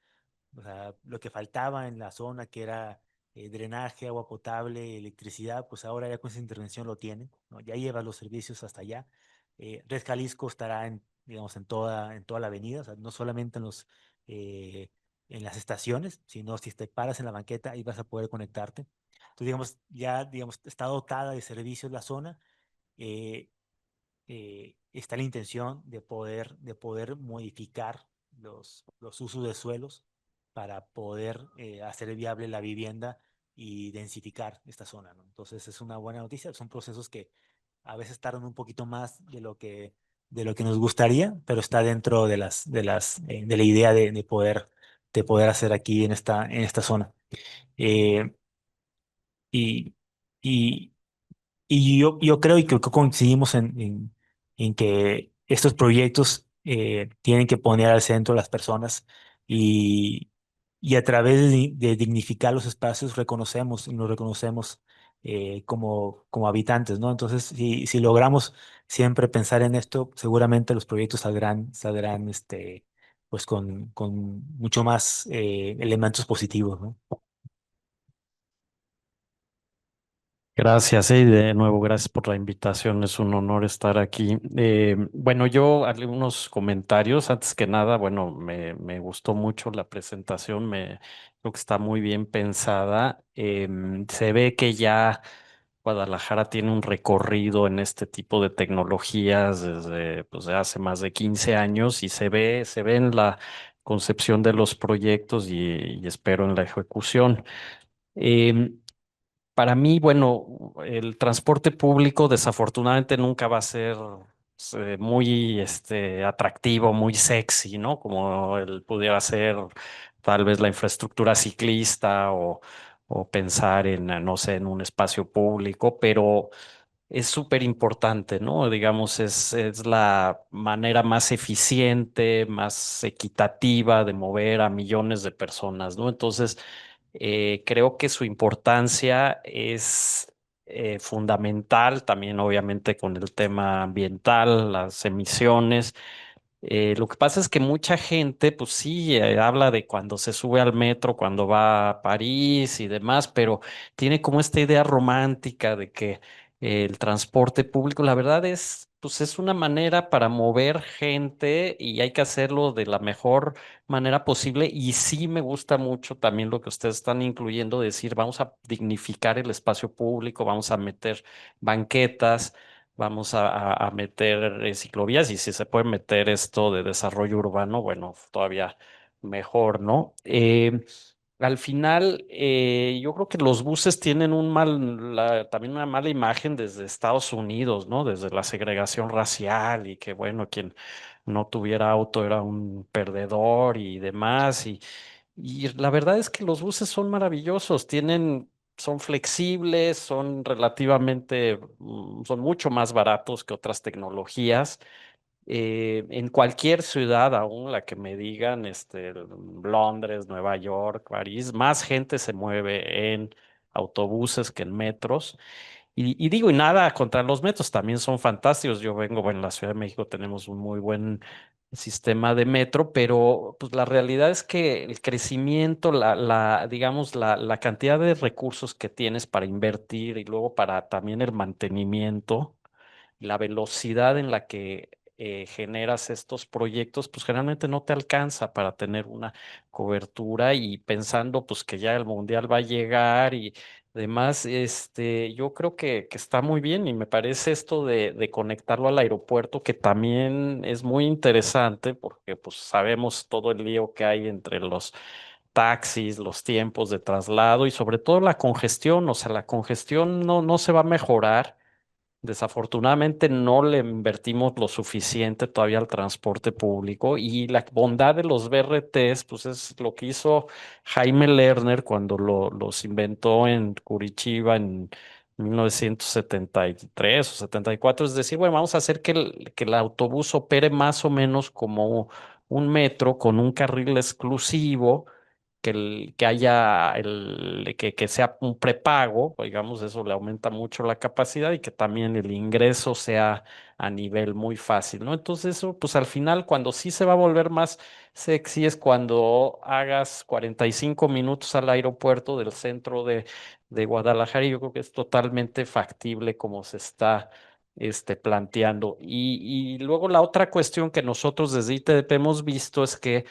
O sea, lo que faltaba en la zona, que era drenaje, agua potable, electricidad, pues ahora ya con esa intervención lo tienen, ¿no? Ya lleva los servicios hasta allá. Red Jalisco estará digamos, en toda la avenida, o sea, no solamente eh, en las estaciones, sino si te paras en la banqueta, ahí vas a poder conectarte. Entonces, digamos, ya, digamos, está dotada de servicios la zona. eh, Está la intención de poder modificar los usos de suelos para poder hacer viable la vivienda y densificar esta zona, ¿no? Entonces es una buena noticia. Son procesos que a veces tardan un poquito más de lo que nos gustaría, pero está dentro de la idea de poder hacer aquí en esta zona. Eh, y, y, yo creo y creo que coincidimos en que estos proyectos tienen que poner al centro a las personas y, y a través de dignificar los espacios reconocemos y nos reconocemos como habitantes, ¿no? Entonces, si logramos siempre pensar en esto, seguramente los proyectos saldrán pues con mucho más elementos positivos, ¿no? Gracias, y de nuevo, gracias por la invitación. Es un honor estar aquí. Bueno, yo algunos comentarios. Antes que nada, bueno, me gustó mucho la presentación. Creo que está muy bien pensada. Se ve que ya Guadalajara tiene un recorrido en este tipo de tecnologías desde pues, de hace más de 15 años y se ve en la concepción de los proyectos y espero en la ejecución. Em, para mí, bueno, el transporte público desafortunadamente nunca va a ser muy atractivo, muy sexy, ¿no? Como él pudiera ser tal vez la infraestructura ciclista o pensar en, no sé, en un espacio público, pero es súper importante, ¿no? Digamos, es la manera más eficiente, más equitativa de mover a millones de personas, ¿no? Entonces, creo que su importancia es fundamental también, obviamente, con el tema ambiental, las emisiones. Lo que pasa es que mucha gente, pues sí, habla de cuando se sube al metro, cuando va a París y demás, pero tiene como esta idea romántica de que el transporte público, la verdad es, pues es una manera para mover gente y hay que hacerlo de la mejor manera posible. Y sí me gusta mucho también lo que ustedes están incluyendo, decir, vamos a dignificar el espacio público, vamos a meter banquetas. Vamos a meter ciclovías y si se puede meter esto de desarrollo urbano, bueno, todavía mejor, ¿no? Al final, yo creo que los buses tienen también una mala imagen desde Estados Unidos, ¿no? Desde la segregación racial y que, bueno, quien no tuviera auto era un perdedor y demás. Y la verdad es que los buses son maravillosos, son flexibles, son relativamente, son mucho más baratos que otras tecnologías. En cualquier ciudad, aún la que me digan, Londres, Nueva York, París, más gente se mueve en autobuses que en metros. Y digo, y nada contra los metros, también son fantásticos. Yo vengo, bueno, en la Ciudad de México tenemos un muy buen sistema de metro, pero pues la realidad es que el crecimiento, digamos, la cantidad de recursos que tienes para invertir y luego para también el mantenimiento la velocidad en la que generas estos proyectos, pues generalmente no te alcanza para tener una cobertura y pensando pues que ya el mundial va a llegar y demás, yo creo que está muy bien y me parece esto de conectarlo al aeropuerto que también es muy interesante porque pues sabemos todo el lío que hay entre los taxis, los tiempos de traslado y sobre todo la congestión, o sea, la congestión no se va a mejorar. Desafortunadamente no le invertimos lo suficiente todavía al transporte público y la bondad de los BRTs, pues es lo que hizo Jaime Lerner cuando los inventó en Curitiba en 1973 o 74, es decir, bueno, vamos a hacer que el autobús opere más o menos como un metro con un carril exclusivo que haya que sea un prepago, digamos, eso le aumenta mucho la capacidad y que también el ingreso sea a nivel muy fácil, ¿no? Entonces eso, pues al final, cuando sí se va a volver más sexy es cuando hagas 45 minutos al aeropuerto del centro de Guadalajara y yo creo que es totalmente factible como se está planteando. Y luego la otra cuestión que nosotros desde ITDP hemos visto es que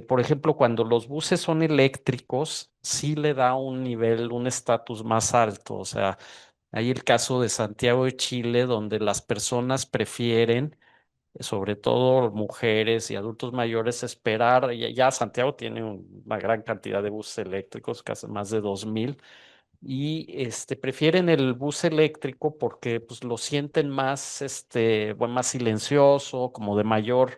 por ejemplo, cuando los buses son eléctricos, sí le da un nivel, un estatus más alto. O sea, hay el caso de Santiago de Chile, donde las personas prefieren, sobre todo mujeres y adultos mayores, esperar. Ya Santiago tiene una gran cantidad de buses eléctricos, casi más de 2000. Y prefieren el bus eléctrico porque pues, lo sienten más, bueno, más silencioso, como de mayor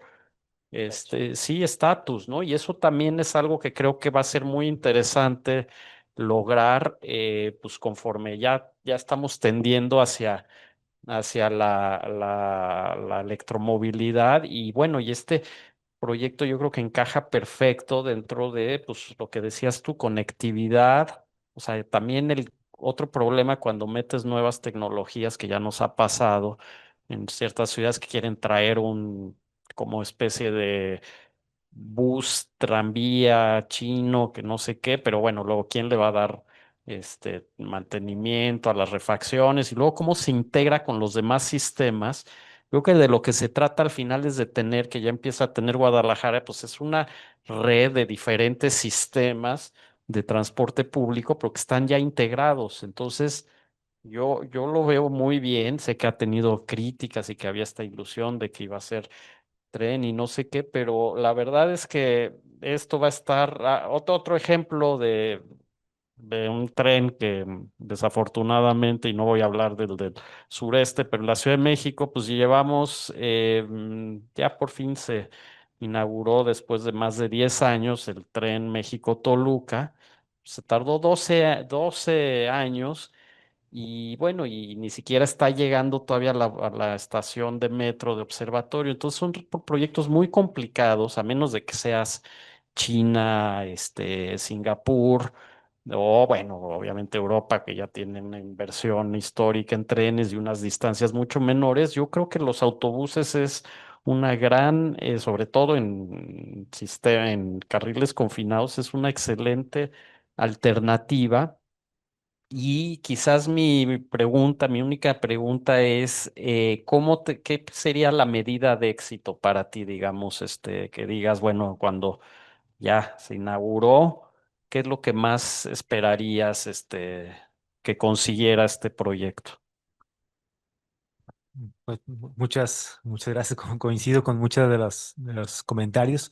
sí, estatus, ¿no? Y eso también es algo que creo que va a ser muy interesante lograr, pues conforme ya estamos tendiendo hacia la electromovilidad. Y bueno, y este proyecto yo creo que encaja perfecto dentro de, pues, lo que decías tú, conectividad. O sea, también el otro problema cuando metes nuevas tecnologías que ya nos ha pasado en ciertas ciudades que quieren traer como especie de bus, tranvía chino, que no sé qué, pero bueno, luego quién le va a dar mantenimiento a las refacciones y luego cómo se integra con los demás sistemas. Creo que de lo que se trata al final es de tener, que ya empieza a tener Guadalajara, pues es una red de diferentes sistemas de transporte público, pero que están ya integrados. Entonces, yo lo veo muy bien. Sé que ha tenido críticas y que había esta ilusión de que iba a ser tren y no sé qué, pero la verdad es que esto va a estar, otro ejemplo de un tren que desafortunadamente, y no voy a hablar del sureste, pero en la Ciudad de México, pues llevamos, ya por fin se inauguró después de más de 10 años el tren México-Toluca. Se tardó 12 años y bueno, y ni siquiera está llegando todavía a la estación de metro de observatorio. Entonces son proyectos muy complicados, a menos de que seas China, Singapur, o bueno, obviamente Europa, que ya tiene una inversión histórica en trenes y unas distancias mucho menores. Yo creo que los autobuses es una gran, sobre todo en carriles confinados, es una excelente alternativa. Y quizás mi única pregunta es, ¿qué sería la medida de éxito para ti, digamos, que digas, bueno, cuando ya se inauguró, ¿qué es lo que más esperarías, que consiguiera este proyecto? Pues, muchas gracias. Coincido con muchos de los comentarios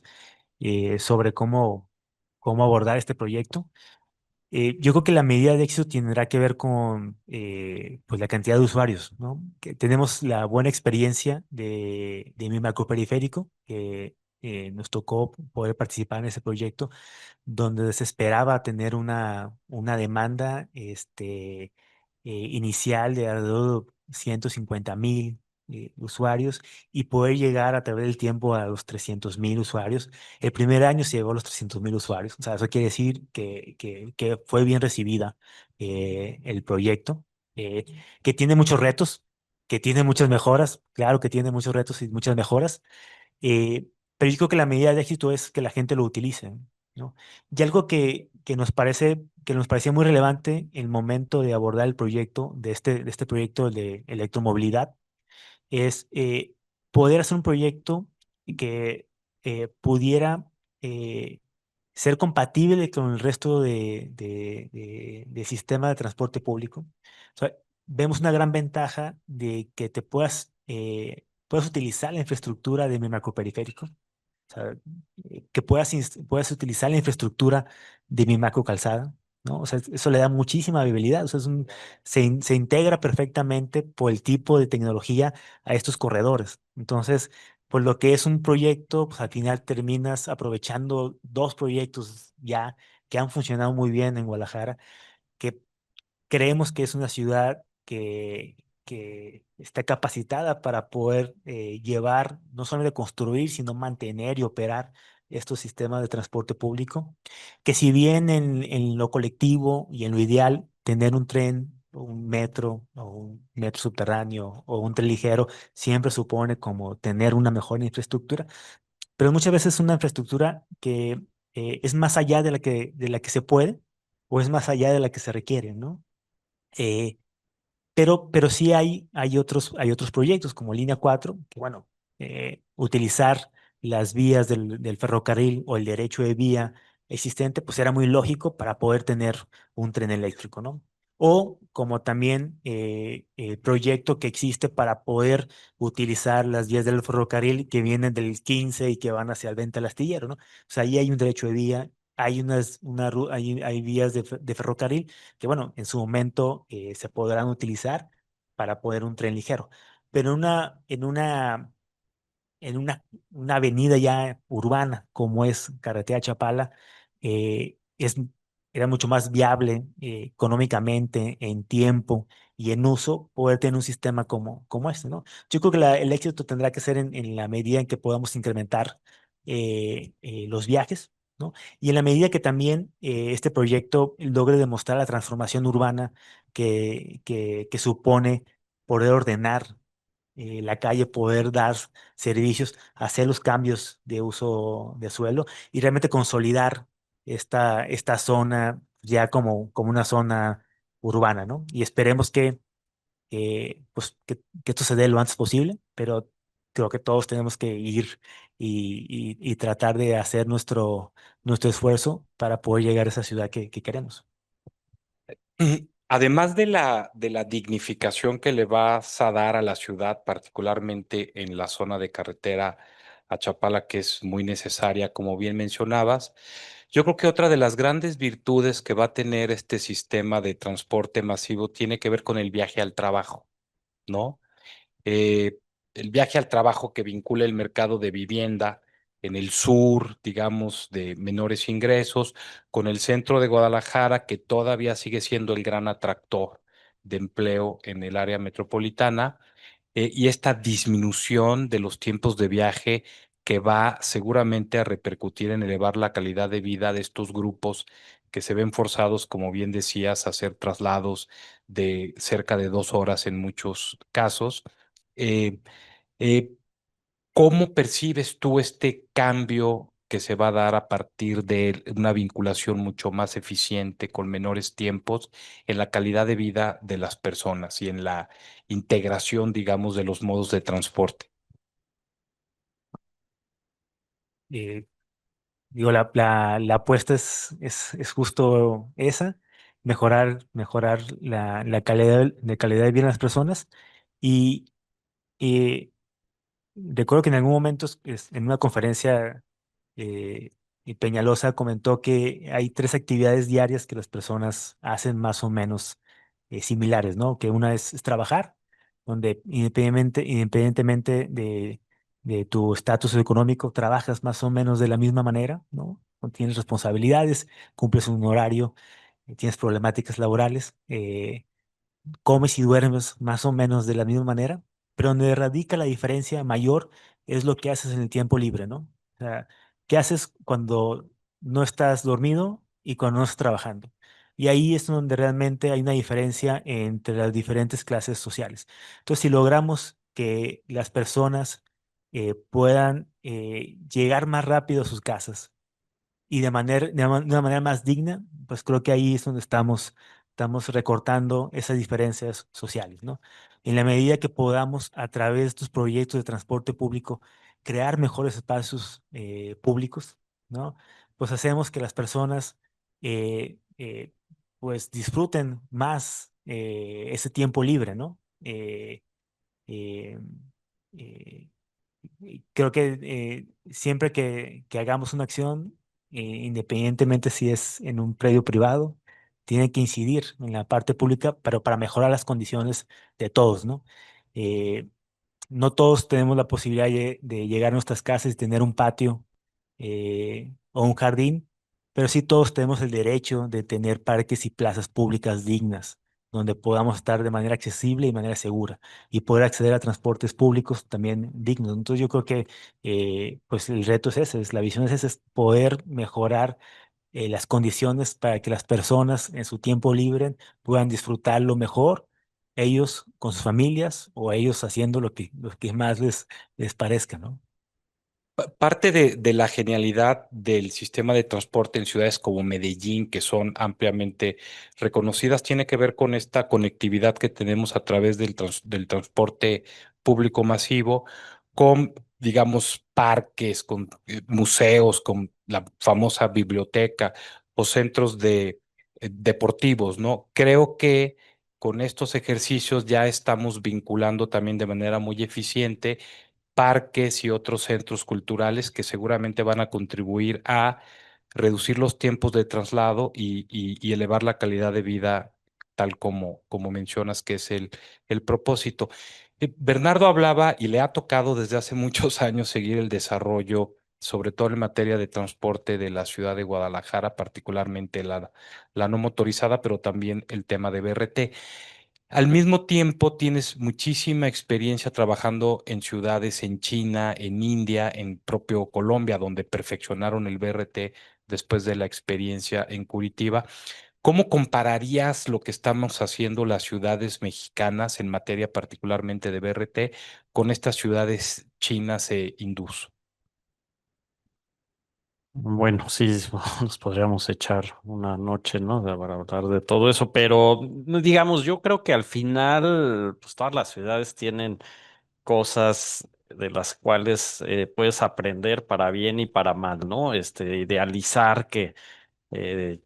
sobre cómo abordar este proyecto. Yo creo que la medida de éxito tendrá que ver con pues la cantidad de usuarios, ¿no? Que tenemos la buena experiencia de mi macroperiférico, que nos tocó poder participar en ese proyecto donde se esperaba tener una demanda inicial de alrededor de 150,000 usuarios y poder llegar a través del tiempo a los 300,000 usuarios. El primer año se llegó a los 300,000 usuarios. O sea, eso quiere decir que fue bien recibida el proyecto, eh, que tiene muchos retos, que tiene muchas mejoras. Claro que tiene muchos retos y muchas mejoras, pero yo creo que la medida de éxito es que la gente lo utilice, ¿no? Y algo que nos parecía muy relevante en el momento de abordar el proyecto, de este proyecto de electromovilidad, es poder hacer un proyecto que pudiera eh, ser compatible con el resto de sistema de transporte público. O sea, vemos una gran ventaja de que puedas utilizar la infraestructura de mi macroperiférico, o sea, que puedas utilizar la infraestructura de mi macro calzada, ¿no? O sea, eso le da muchísima viabilidad. O sea, se integra perfectamente por el tipo de tecnología a estos corredores. Entonces, por lo que es un proyecto, pues al final terminas aprovechando dos proyectos ya que han funcionado muy bien en Guadalajara, que creemos que es una ciudad que está capacitada para poder llevar, no solamente construir, sino mantener y operar estos sistemas de transporte público, que si bien en lo colectivo y en lo ideal, tener un tren, o un metro, o un metro subterráneo, o un tren ligero, siempre supone como tener una mejor infraestructura, pero muchas veces es una infraestructura que es más allá de la que se puede, o es más allá de la que se requiere, ¿no? Eh, pero sí hay otros proyectos como Línea 4 que bueno, utilizar las vías del ferrocarril o el derecho de vía existente, pues era muy lógico para poder tener un tren eléctrico, ¿no? O como también el proyecto que existe para poder utilizar las vías del ferrocarril que vienen del 15 y que van hacia el 20 al astillero, ¿no? O sea, ahí hay un derecho de vía, hay vías de ferrocarril que bueno, en su momento se podrán utilizar para poder un tren ligero. Pero una avenida ya urbana como es Carretera Chapala, es era mucho más viable económicamente, en tiempo y en uso, poder tener un sistema como este, ¿no? Yo creo que el éxito tendrá que ser en la medida en que podamos incrementar los viajes, ¿no? Y en la medida que también este proyecto logre demostrar la transformación urbana que supone poder ordenar la calle, poder dar servicios, hacer los cambios de uso de suelo y realmente consolidar esta zona ya como una zona urbana, ¿no? Y esperemos pues, que esto se dé lo antes posible, pero creo que todos tenemos que ir y tratar de hacer nuestro esfuerzo para poder llegar a esa ciudad que queremos. Además de la dignificación que le vas a dar a la ciudad, particularmente en la zona de carretera a Chapala, que es muy necesaria, como bien mencionabas, yo creo que otra de las grandes virtudes que va a tener este sistema de transporte masivo tiene que ver con el viaje al trabajo, ¿no? eh, el viaje al trabajo que vincula el mercado de vivienda en el sur, digamos, de menores ingresos, con el centro de Guadalajara, que todavía sigue siendo el gran atractor de empleo en el área metropolitana, y esta disminución de los tiempos de viaje que va seguramente a repercutir en elevar la calidad de vida de estos grupos que se ven forzados, como bien decías, a hacer traslados de cerca de 2 horas en muchos casos. Eh, eh, ¿Cómo percibes tú este cambio que se va a dar a partir de una vinculación mucho más eficiente, con menores tiempos, en la calidad de vida de las personas y en la integración, digamos, de los modos de transporte? Eh, Digo, la apuesta es justo esa, mejorar la calidad de vida de las personas. Y recuerdo que en algún momento en una conferencia eh, y Peñalosa comentó que hay tres actividades diarias que las personas hacen más o menos similares, ¿no? Que una es trabajar, donde independientemente de tu estatus económico, trabajas más o menos de la misma manera, ¿no? Tienes responsabilidades, cumples un horario, tienes problemáticas laborales. Comes y duermes más o menos de la misma manera, pero donde radica la diferencia mayor es lo que haces en el tiempo libre, ¿no? O sea, ¿qué haces cuando no estás dormido y cuando no estás trabajando? Y ahí es donde realmente hay una diferencia entre las diferentes clases sociales. Entonces, si logramos que las personas puedan llegar más rápido a sus casas, y de una manera más digna, pues creo que ahí es donde estamos recortando esas diferencias sociales, ¿no? En la medida que podamos, a través de estos proyectos de transporte público, crear mejores espacios públicos, ¿no? Pues hacemos que las personas pues disfruten más ese tiempo libre, ¿no? Eh, eh, y creo que siempre que hagamos una acción, independientemente si es en un predio privado, tiene que incidir en la parte pública, pero para mejorar las condiciones de todos, ¿no? Eh, no todos tenemos la posibilidad de llegar a nuestras casas y tener un patio o un jardín, pero sí todos tenemos el derecho de tener parques y plazas públicas dignas, donde podamos estar de manera accesible y de manera segura y poder acceder a transportes públicos también dignos. Entonces yo creo que pues el reto es ese, la visión es esa, es poder mejorar las condiciones para que las personas en su tiempo libre puedan disfrutarlo mejor, ellos con sus familias o ellos haciendo lo que más les parezca, ¿no? Parte de la genialidad del sistema de transporte en ciudades como Medellín, que son ampliamente reconocidas, tiene que ver con esta conectividad que tenemos a través del transporte público masivo, con, digamos, parques, con museos, con la famosa biblioteca o centros deportivos, ¿no? Creo que con estos ejercicios ya estamos vinculando también de manera muy eficiente parques y otros centros culturales que seguramente van a contribuir a reducir los tiempos de traslado y elevar la calidad de vida, tal como mencionas, que es el propósito. Bernardo hablaba y le ha tocado desde hace muchos años seguir el desarrollo sobre todo en materia de transporte de la ciudad de Guadalajara, particularmente la no motorizada, pero también el tema de BRT. Al mismo tiempo, tienes muchísima experiencia trabajando en ciudades en China, en India, en propio Colombia, donde perfeccionaron el BRT después de la experiencia en Curitiba. ¿Cómo compararías lo que estamos haciendo las ciudades mexicanas en materia particularmente de BRT con estas ciudades chinas e hindús? Bueno, sí, nos podríamos echar una noche, ¿no? Para hablar de todo eso, pero digamos, yo creo que al final, pues todas las ciudades tienen cosas de las cuales puedes aprender para bien y para mal, ¿no? Idealizar que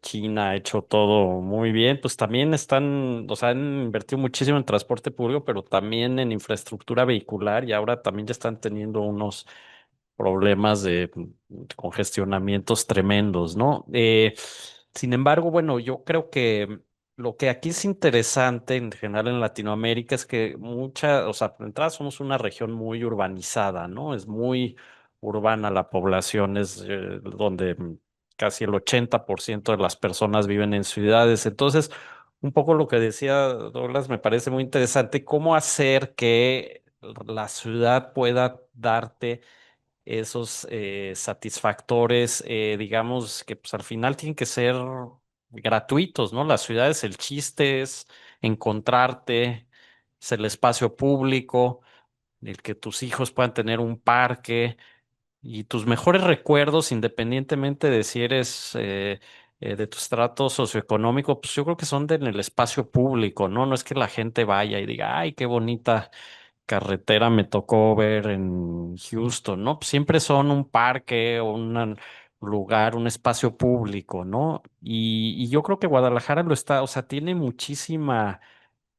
China ha hecho todo muy bien, pues también están, o sea, han invertido muchísimo en transporte público, pero también en infraestructura vehicular y ahora también ya están teniendo unos problemas de congestionamientos tremendos, ¿no? Sin embargo, bueno, yo creo que lo que aquí es interesante en general en Latinoamérica es que o sea, de entrada somos una región muy urbanizada, ¿no? Es muy urbana la población, es donde casi el 80% de las personas viven en ciudades. Entonces, un poco lo que decía Douglas me parece muy interesante, cómo hacer que la ciudad pueda darte esos satisfactores, digamos que pues al final tienen que ser gratuitos, ¿no? Las ciudades, el chiste es encontrarte, es el espacio público, el que tus hijos puedan tener un parque y tus mejores recuerdos, independientemente de si eres de tu estrato socioeconómico, pues yo creo que son en el espacio público, ¿no? No es que la gente vaya y diga, ay, qué bonita carretera me tocó ver en Houston, ¿no? Pues siempre son un parque o un lugar, un espacio público, ¿no? Y yo creo que Guadalajara lo está, o sea, tiene muchísima,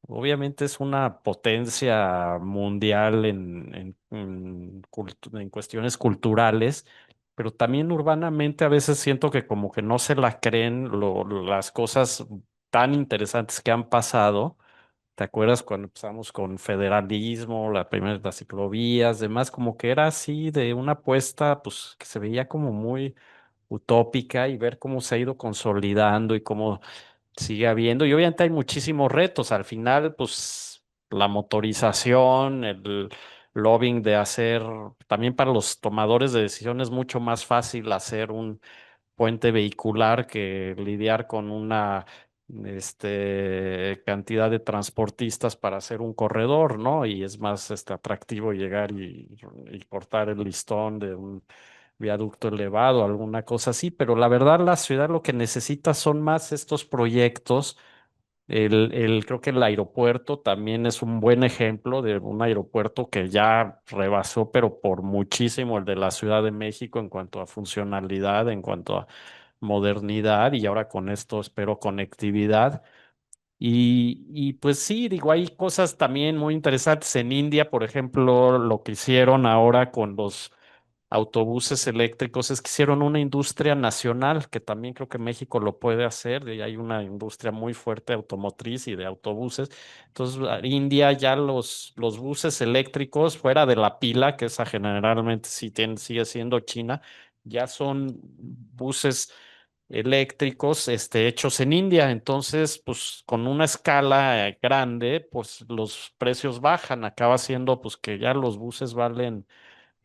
obviamente es una potencia mundial en cuestiones culturales, pero también urbanamente a veces siento que como que no se la creen las cosas tan interesantes que han pasado. ¿Te acuerdas cuando empezamos con federalismo, la primera, las ciclovías, demás? Como que era así de una apuesta, pues que se veía como muy utópica y ver cómo se ha ido consolidando y cómo sigue habiendo. Y obviamente hay muchísimos retos. Al final, pues la motorización, el lobbying de hacer, también para los tomadores de decisiones, mucho más fácil hacer un puente vehicular que lidiar con una cantidad de transportistas para hacer un corredor, ¿no? Y es más atractivo llegar y cortar el listón de un viaducto elevado, alguna cosa así, pero la verdad la ciudad lo que necesita son más estos proyectos. Creo que el aeropuerto también es un buen ejemplo de un aeropuerto que ya rebasó, pero por muchísimo el de la Ciudad de México en cuanto a funcionalidad, en cuanto a modernidad y ahora con esto espero conectividad. Y pues sí, digo, hay cosas también muy interesantes en India, por ejemplo, lo que hicieron ahora con los autobuses eléctricos, es que hicieron una industria nacional, que también creo que México lo puede hacer, y hay una industria muy fuerte automotriz y de autobuses. Entonces, India ya los buses eléctricos, fuera de la pila, que esa generalmente sigue siendo China, ya son buses eléctricos, hechos en India. Entonces, pues con una escala grande, pues los precios bajan. Acaba siendo, pues que ya los buses valen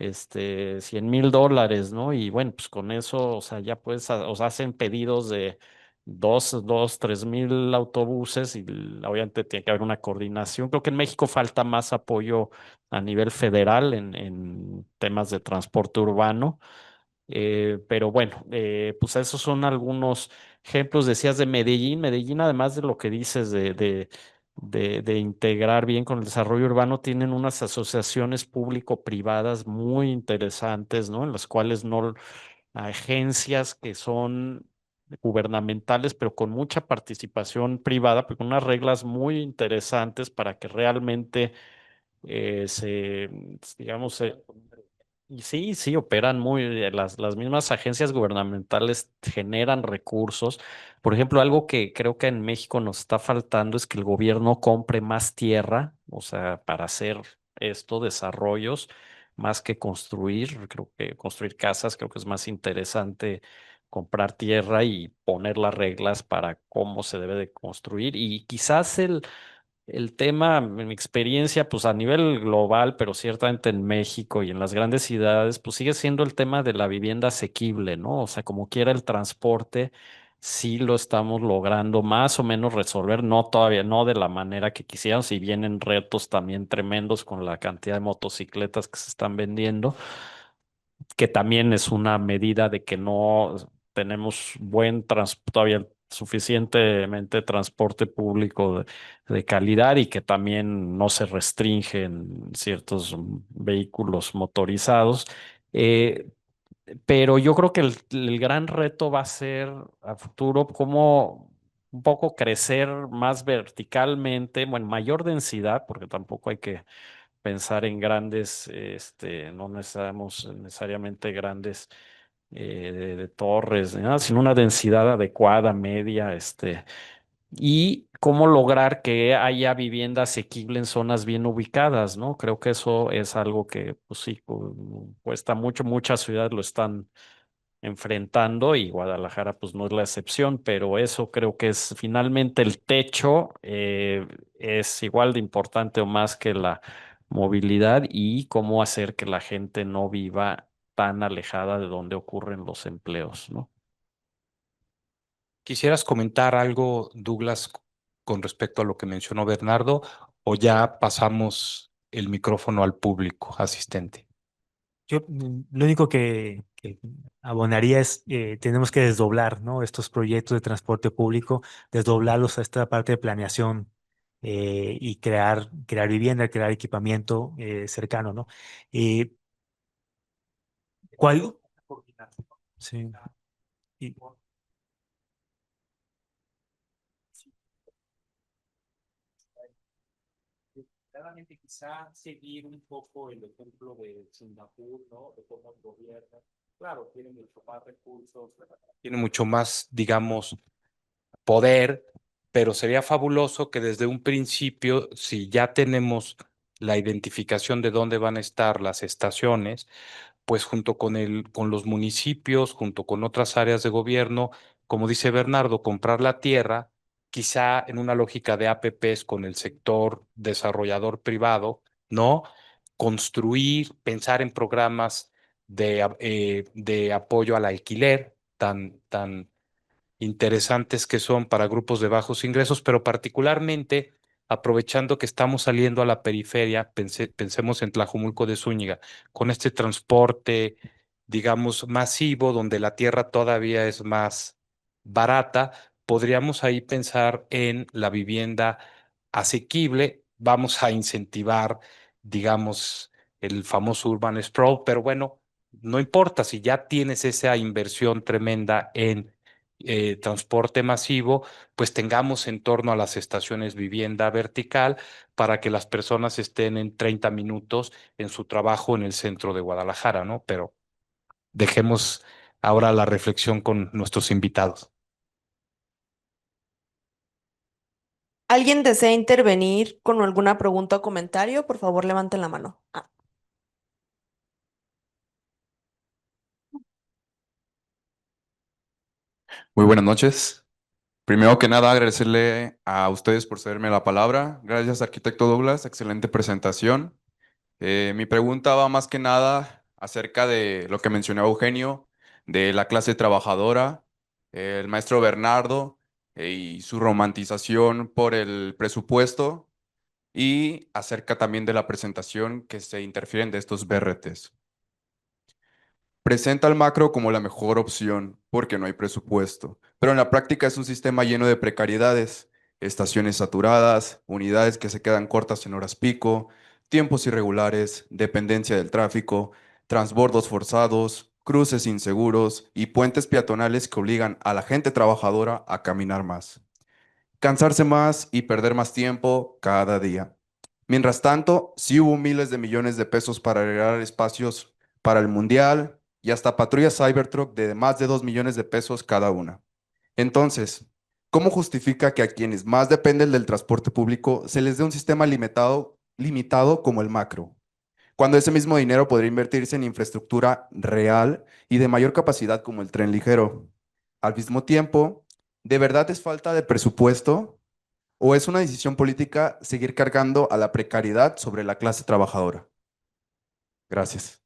100,000 dólares, ¿no? Y bueno, pues con eso, o sea, ya pues, o sea, hacen pedidos de 3,000 autobuses y obviamente tiene que haber una coordinación. Creo que en México falta más apoyo a nivel federal en temas de transporte urbano. Pero bueno, pues esos son algunos ejemplos, decías de Medellín. Medellín, además de lo que dices de integrar bien con el desarrollo urbano, tienen unas asociaciones público-privadas muy interesantes, ¿no? En las cuales no, agencias que son gubernamentales, pero con mucha participación privada, pero con unas reglas muy interesantes para que realmente digamos, y sí, sí, operan muy, las mismas agencias gubernamentales generan recursos. Por ejemplo, algo que creo que en México nos está faltando es que el gobierno compre más tierra, o sea, para hacer desarrollos. más que construir, creo que construir casas, creo que es más interesante comprar tierra y poner las reglas para cómo se debe de construir. Y quizás el tema, en mi experiencia, pues a nivel global, pero ciertamente en México y en las grandes ciudades, pues sigue siendo el tema de la vivienda asequible, ¿no? O sea, como quiera el transporte, sí lo estamos logrando más o menos resolver, no todavía, no de la manera que quisiéramos, y vienen retos también tremendos con la cantidad de motocicletas que se están vendiendo, que también es una medida de que no tenemos todavía suficientemente transporte público de calidad y que también no se restringen ciertos vehículos motorizados. Eh, pero yo creo que el gran reto va a ser a futuro cómo un poco crecer más verticalmente, bueno, mayor densidad, porque tampoco hay que pensar en grandes, no necesitamos necesariamente grandes de torres, ni nada, sino una densidad adecuada, media, y cómo lograr que haya vivienda asequible en zonas bien ubicadas, ¿no? Creo que eso es algo que, pues sí, cuesta mucho, muchas ciudades lo están enfrentando y Guadalajara pues no es la excepción, pero eso creo que es finalmente el techo es igual de importante o más que la movilidad y cómo hacer que la gente no viva tan alejada de donde ocurren los empleos, ¿no? ¿Quisieras comentar algo, Douglas, con respecto a lo que mencionó Bernardo, o ya pasamos el micrófono al público asistente? Yo lo único que abonaría es, tenemos que desdoblar, ¿no? Estos proyectos de transporte público, desdoblarlos a esta parte de planeación y crear vivienda, crear equipamiento cercano, ¿no? Eh, ¿Cuál? Sí. Y- Claramente, quizá seguir un poco el ejemplo de Singapur, ¿no? De cómo el gobierno, claro, tiene mucho más recursos, tiene mucho más, digamos, poder, pero sería fabuloso que desde un principio, si ya tenemos la identificación de dónde van a estar las estaciones, pues junto con con los municipios, junto con otras áreas de gobierno, como dice Bernardo, comprar la tierra, quizá en una lógica de APPs con el sector desarrollador privado, ¿no? Construir, pensar en programas de apoyo al alquiler tan interesantes que son para grupos de bajos ingresos, pero particularmente aprovechando que estamos saliendo a la periferia, pensemos en Tlajumulco de Zúñiga, con este transporte, digamos, masivo, donde la tierra todavía es más barata, podríamos ahí pensar en la vivienda asequible, vamos a incentivar, digamos, el famoso urban sprawl, pero bueno, no importa si ya tienes esa inversión tremenda en transporte masivo, pues tengamos en torno a las estaciones vivienda vertical para que las personas estén en 30 minutos en su trabajo en el centro de Guadalajara, ¿no? Pero dejemos ahora la reflexión con nuestros invitados. ¿Alguien desea intervenir con alguna pregunta o comentario? Por favor, levanten la mano. Muy buenas noches. Primero que nada, agradecerle a ustedes por cederme la palabra. Gracias, arquitecto Douglas. Excelente presentación. Mi pregunta va más que nada acerca de lo que mencionó Eugenio, de la clase trabajadora, el maestro Bernardo y su romantización por el presupuesto y acerca también de la presentación que se interfieren de estos BRTs. Presenta al macro como la mejor opción porque no hay presupuesto, pero en la práctica es un sistema lleno de precariedades, estaciones saturadas, unidades que se quedan cortas en horas pico, tiempos irregulares, dependencia del tráfico, transbordos forzados, cruces inseguros y puentes peatonales que obligan a la gente trabajadora a caminar más, cansarse más y perder más tiempo cada día. Mientras tanto, sí hubo miles de millones de pesos para agregar espacios para el Mundial y hasta patrullas Cybertruck de más de 2 millones de pesos cada una. Entonces, ¿cómo justifica que a quienes más dependen del transporte público se les dé un sistema limitado como el macro? cuando ese mismo dinero podría invertirse en infraestructura real y de mayor capacidad como el tren ligero. Al mismo tiempo, ¿de verdad es falta de presupuesto o es una decisión política seguir cargando a la precariedad sobre la clase trabajadora? Gracias.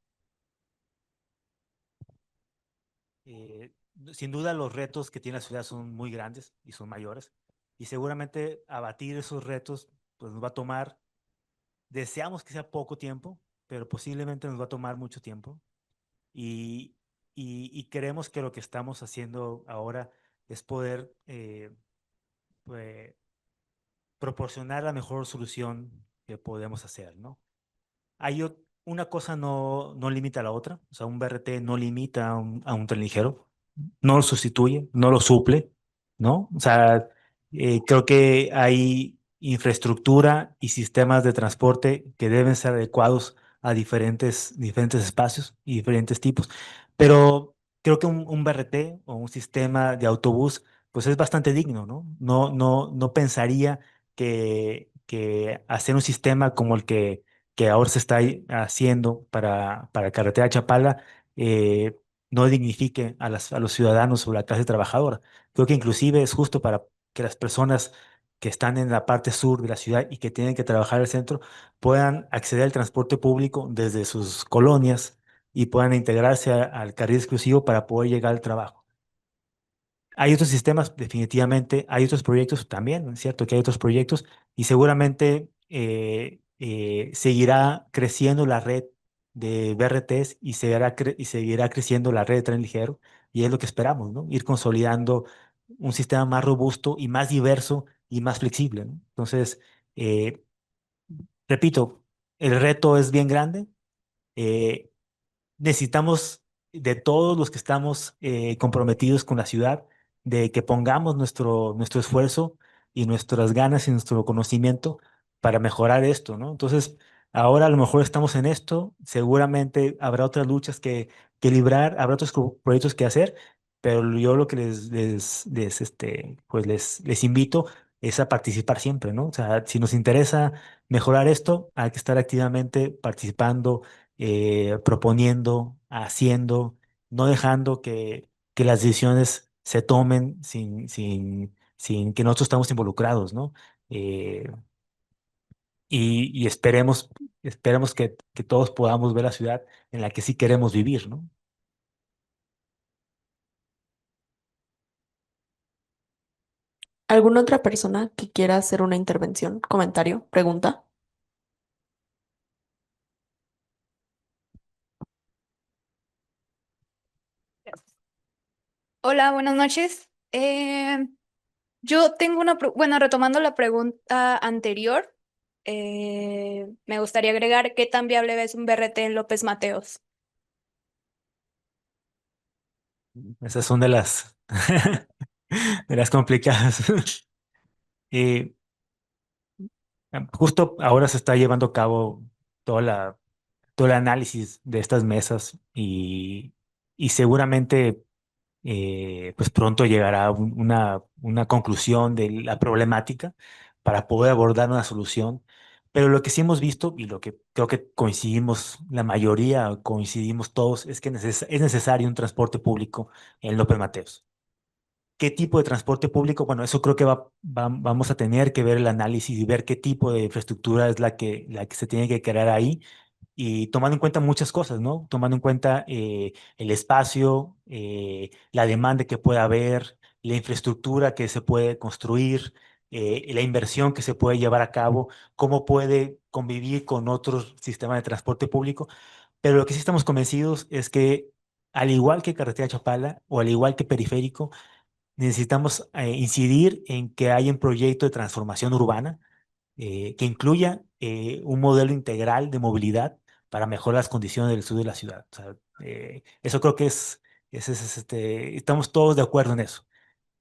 Sin duda los retos que tiene la ciudad son muy grandes y son mayores y seguramente abatir esos retos pues nos va a tomar, deseamos que sea poco tiempo, pero posiblemente nos va a tomar mucho tiempo y, y creemos que lo que estamos haciendo ahora es poder pues, proporcionar la mejor solución que podemos hacer, ¿no? Una cosa no limita a la otra, o sea, un BRT no limita a un tren ligero, no lo sustituye, no lo suple, ¿no? O sea, creo que hay infraestructura y sistemas de transporte que deben ser adecuados a diferentes espacios y diferentes tipos, pero creo que un BRT o un sistema de autobús, pues es bastante digno, ¿no? No pensaría que hacer un sistema como el que ahora se está haciendo para Carretera Chapala eh, no dignifique a los ciudadanos o la clase trabajadora. Creo que inclusive es justo para que las personas que están en la parte sur de la ciudad y que tienen que trabajar en el centro puedan acceder al transporte público desde sus colonias y puedan integrarse al carril exclusivo para poder llegar al trabajo. Hay otros sistemas, definitivamente, hay otros proyectos también, ¿no? Es cierto que hay otros proyectos y seguramente seguirá creciendo la red de BRTs y y seguirá creciendo la red de tren ligero y es lo que esperamos, ¿no? Ir consolidando un sistema más robusto y más diverso y más flexible, ¿no? Entonces, eh, repito, el reto es bien grande. eh, Necesitamos de todos los que estamos comprometidos con la ciudad, de que pongamos nuestro esfuerzo y nuestras ganas y nuestro conocimiento para mejorar esto, ¿no? Entonces, ahora a lo mejor estamos en esto, seguramente habrá otras luchas que librar, habrá otros proyectos que hacer, pero yo lo que les invito es a participar siempre, ¿no? O sea, si nos interesa mejorar esto, hay que estar activamente participando proponiendo, haciendo, no dejando que las decisiones se tomen sin que nosotros estamos involucrados, ¿no? Eh, y esperemos que todos podamos ver la ciudad en la que sí queremos vivir, ¿no? ¿Alguna otra persona que quiera hacer una intervención, comentario, pregunta? Hola, buenas noches. Yo tengo bueno, retomando la pregunta anterior, me gustaría agregar qué tan viable es un BRT en López Mateos. Esas son de de las complicadas. Eh, Justo ahora se está llevando a cabo toda todo el análisis de estas mesas y seguramente pues pronto llegará una conclusión de la problemática para poder abordar una solución. Pero lo que sí hemos visto y lo que creo que coincidimos, la mayoría coincidimos todos, es que es necesario un transporte público en López Mateos. ¿Qué tipo de transporte público? Bueno, eso creo que vamos a tener que ver el análisis y ver qué tipo de infraestructura es la que se tiene que crear ahí y tomando en cuenta muchas cosas, ¿no? Tomando en cuenta el espacio, la demanda que pueda haber, la infraestructura que se puede construir, la inversión que se puede llevar a cabo, cómo puede convivir con otros sistemas de transporte público. Pero lo que sí estamos convencidos es que, al igual que Carretera Chapala o al igual que Periférico, necesitamos incidir en que haya un proyecto de transformación urbana que incluya un modelo integral de movilidad para mejorar las condiciones del sur de la ciudad. O sea, eso creo que estamos todos de acuerdo en eso.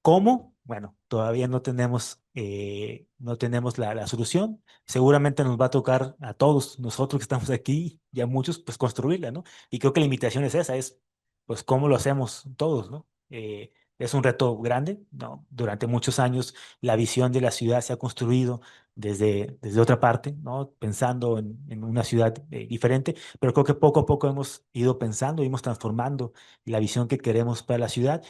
¿Cómo? Bueno, todavía no tenemos la solución. Seguramente nos va a tocar a todos nosotros que estamos aquí y a muchos, pues construirla, ¿no? Y creo que la invitación es esa, es, pues, ¿cómo lo hacemos todos, ¿no? es un reto grande, ¿no? Durante muchos años la visión de la ciudad se ha construido desde otra parte, ¿no? Pensando en una ciudad diferente, pero creo que poco a poco hemos ido pensando, hemos transformando la visión que queremos para la ciudad.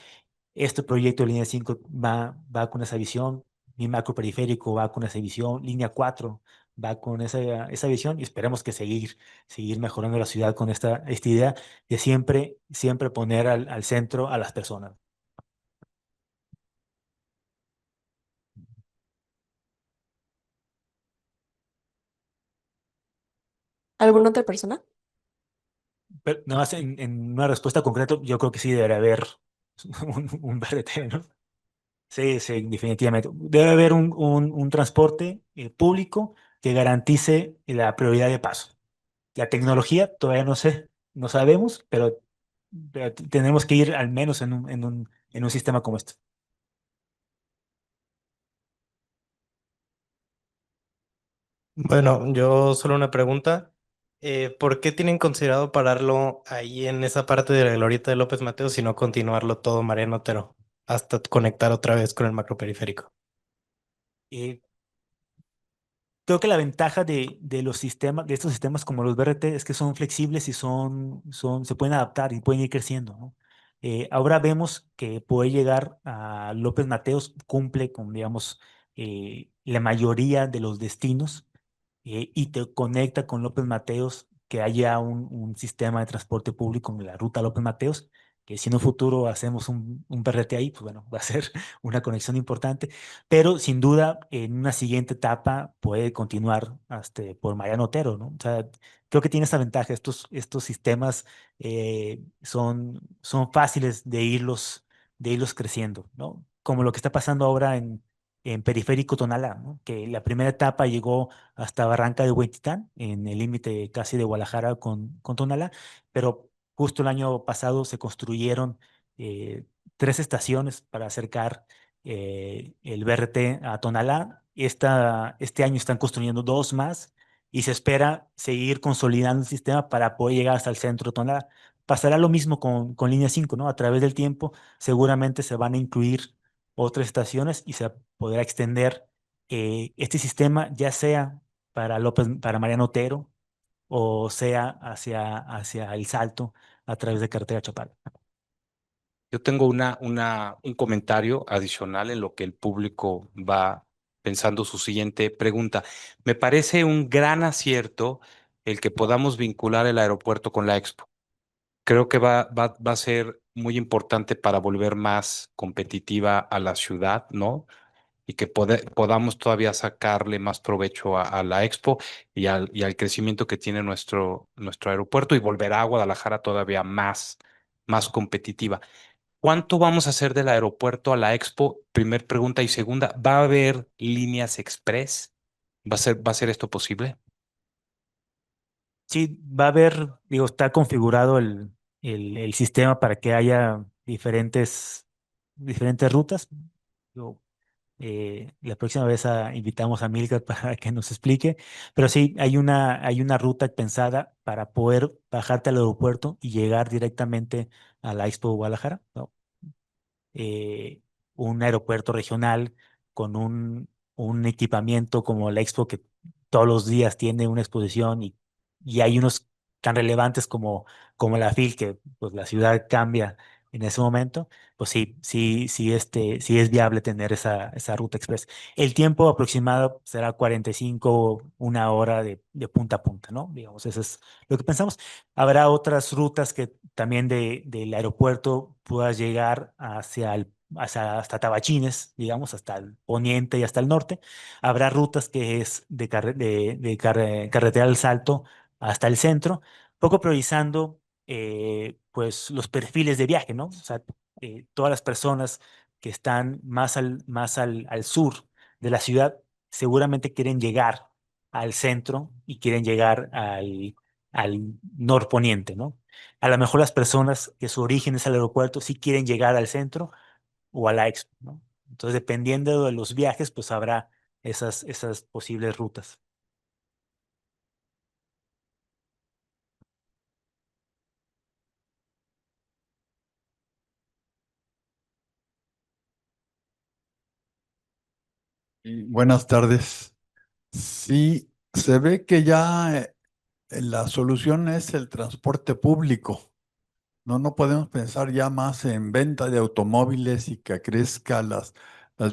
Este proyecto de Línea 5 va con esa visión, mi macro periférico va con esa visión, Línea 4 va con esa visión y esperemos que seguir mejorando la ciudad con esta idea de siempre poner al centro a las personas. ¿Alguna otra persona? Pero nada más en una respuesta concreta, yo creo que sí debería haber un BRT, ¿no? Sí, sí, definitivamente. Debe haber un transporte público que garantice la prioridad de paso. La tecnología todavía no sé, no sabemos, pero tenemos que ir al menos en un sistema como este. Bueno, yo solo una pregunta. ¿Por qué tienen considerado pararlo ahí en esa parte de la glorieta de López Mateos y no continuarlo todo Mariano Otero hasta conectar otra vez con el macroperiférico? Eh, Creo que la ventaja de los sistemas, de estos sistemas como los BRT es que son flexibles y se pueden adaptar y pueden ir creciendo, ¿no? Ahora vemos que poder llegar a López Mateos cumple con, digamos, la mayoría de los destinos y te conecta con López Mateos, que haya un sistema de transporte público en la ruta López Mateos, que si en un futuro hacemos un BRT ahí, pues bueno, va a ser una conexión importante, pero sin duda en una siguiente etapa puede continuar hasta por Mariano Otero, ¿no? O sea, creo que tiene esta ventaja, estos sistemas son fáciles de irlos creciendo, ¿no? Como lo que está pasando ahora en Periférico Tonalá, ¿no? Que la primera etapa llegó hasta Barranca de Huentitán, en el límite casi de Guadalajara con Tonalá, pero justo el año pasado se construyeron eh, 3 estaciones para acercar el BRT a Tonalá. Este año están construyendo 2 más y se espera seguir consolidando el sistema para poder llegar hasta el centro de Tonalá. Pasará lo mismo con Línea 5, ¿no? A través del tiempo seguramente se van a incluir otras estaciones y se podrá extender este sistema, ya sea para Mariano Otero o sea hacia El Salto a través de Carretera Chapala. Yo tengo un comentario adicional en lo que el público va pensando su siguiente pregunta. Me parece un gran acierto el que podamos vincular el aeropuerto con la Expo. Creo que va a ser muy importante para volver más competitiva a la ciudad, ¿no? Y que podamos todavía sacarle más provecho a la Expo y al crecimiento que tiene nuestro aeropuerto y volver a Guadalajara todavía más competitiva. ¿Cuánto vamos a hacer del aeropuerto a la Expo? Primer pregunta. Y segunda, ¿va a haber líneas express? ¿Va a ser esto posible? Sí, va a haber, digo, está configurado el sistema para que haya diferentes rutas. Digo, la próxima vez invitamos a Milka para que nos explique, pero sí, hay una ruta pensada para poder bajarte al aeropuerto y llegar directamente a la Expo Guadalajara, ¿no? eh, un aeropuerto regional con un equipamiento como la Expo que todos los días tiene una exposición y hay unos tan relevantes como la FIL, que pues la ciudad cambia en ese momento, pues sí, sí, sí, sí es viable tener esa ruta express. El tiempo aproximado será 45, una hora de punta a punta, ¿no? Digamos, eso es lo que pensamos. Habrá otras rutas que también del aeropuerto puedas llegar hasta Tabachines, digamos, hasta el poniente y hasta el norte. Habrá rutas que es carretera al Salto hasta el centro, poco priorizando pues los perfiles de viaje, ¿no? O sea, todas las personas que están más al sur de la ciudad seguramente quieren llegar al centro y quieren llegar al norponiente, ¿no? A lo mejor las personas que su origen es el aeropuerto sí quieren llegar al centro o a la expo, ¿no? Entonces, dependiendo de los viajes, pues habrá esas posibles rutas. Y buenas tardes. Sí, se ve que ya la solución es el transporte público. No podemos pensar ya más en venta de automóviles y que crezca las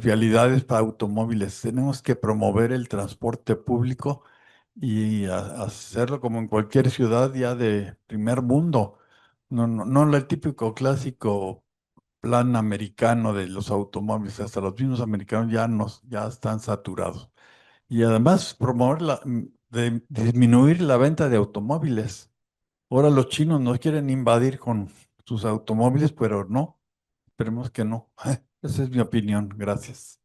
vialidades para automóviles. Tenemos que promover el transporte público y hacerlo como en cualquier ciudad ya de primer mundo. No el típico clásico plan americano de los automóviles. Hasta los mismos americanos ya están saturados. Y además promover disminuir la venta de automóviles. Ahora los chinos nos quieren invadir con sus automóviles, pero no, esperemos que no. Esa es mi opinión, gracias.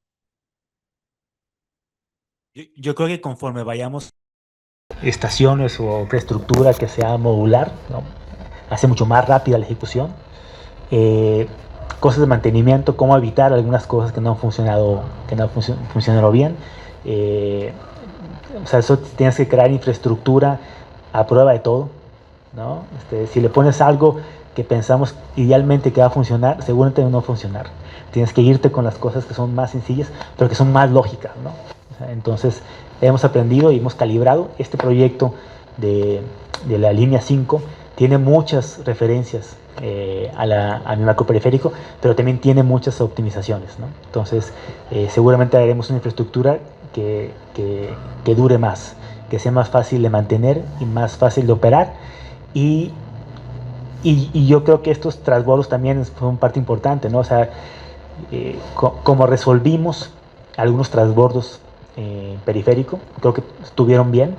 Yo creo que conforme vayamos estaciones o infraestructura que sea modular, ¿no? Hace mucho más rápida la ejecución. Cosas de mantenimiento, cómo evitar algunas cosas que no han funcionado, funcionado bien. O sea, eso tienes que crear infraestructura a prueba de todo, ¿no? Si le pones algo que pensamos idealmente que va a funcionar, seguramente no va a funcionar. Tienes que irte con las cosas que son más sencillas, pero que son más lógicas, ¿no? O sea, entonces, hemos aprendido y hemos calibrado. Este proyecto de la línea 5 tiene muchas referencias a mi macroperiférico, pero también tiene muchas optimizaciones, ¿no? Entonces, seguramente haremos una infraestructura que dure más, que sea más fácil de mantener y más fácil de operar. Y yo creo que estos transbordos también son parte importante, ¿no? O sea, como resolvimos algunos transbordos periférico, creo que estuvieron bien,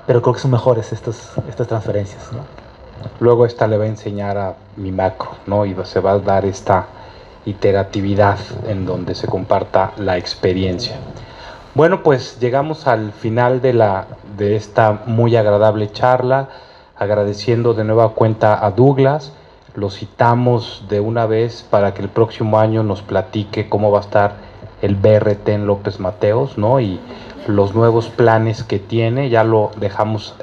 pero creo que son mejores estas transferencias, ¿no? Luego esta le va a enseñar a mi macro, ¿no? Y se va a dar esta iteratividad en donde se comparta la experiencia. Bueno, pues llegamos al final de esta muy agradable charla, agradeciendo de nueva cuenta a Douglas. Lo citamos de una vez para que el próximo año nos platique cómo va a estar el BRT en López Mateos, ¿no? Y los nuevos planes que tiene, ya lo dejamos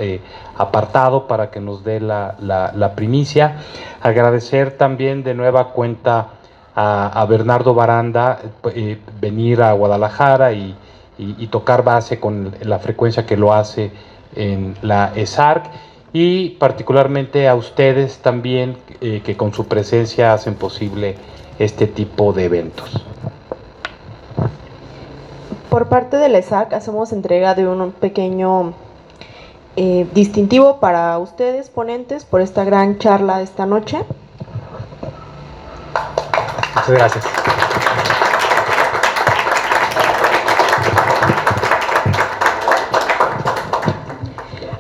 apartado para que nos dé la primicia. Agradecer también de nueva cuenta a Bernardo Baranda venir a Guadalajara y tocar base con la frecuencia que lo hace en la ESARC, y particularmente a ustedes también que con su presencia hacen posible este tipo de eventos. Por parte del ESAC hacemos entrega de un pequeño distintivo para ustedes, ponentes, por esta gran charla esta noche. Muchas gracias.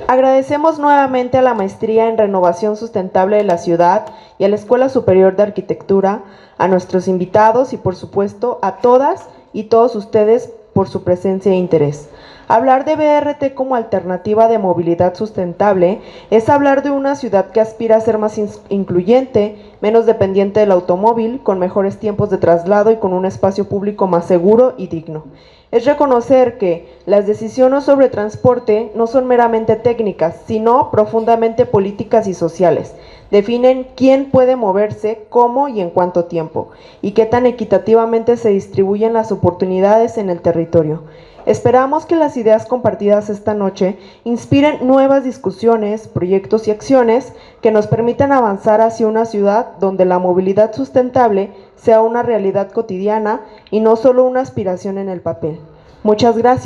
Agradecemos nuevamente a la Maestría en Renovación Sustentable de la Ciudad y a la Escuela Superior de Arquitectura, a nuestros invitados y por supuesto a todas y todos ustedes por su presencia e interés. Hablar de BRT como alternativa de movilidad sustentable es hablar de una ciudad que aspira a ser más incluyente, menos dependiente del automóvil, con mejores tiempos de traslado y con un espacio público más seguro y digno. Es reconocer que las decisiones sobre transporte no son meramente técnicas, sino profundamente políticas y sociales. Definen quién puede moverse, cómo y en cuánto tiempo, y qué tan equitativamente se distribuyen las oportunidades en el territorio. Esperamos que las ideas compartidas esta noche inspiren nuevas discusiones, proyectos y acciones que nos permitan avanzar hacia una ciudad donde la movilidad sustentable sea una realidad cotidiana y no solo una aspiración en el papel. Muchas gracias.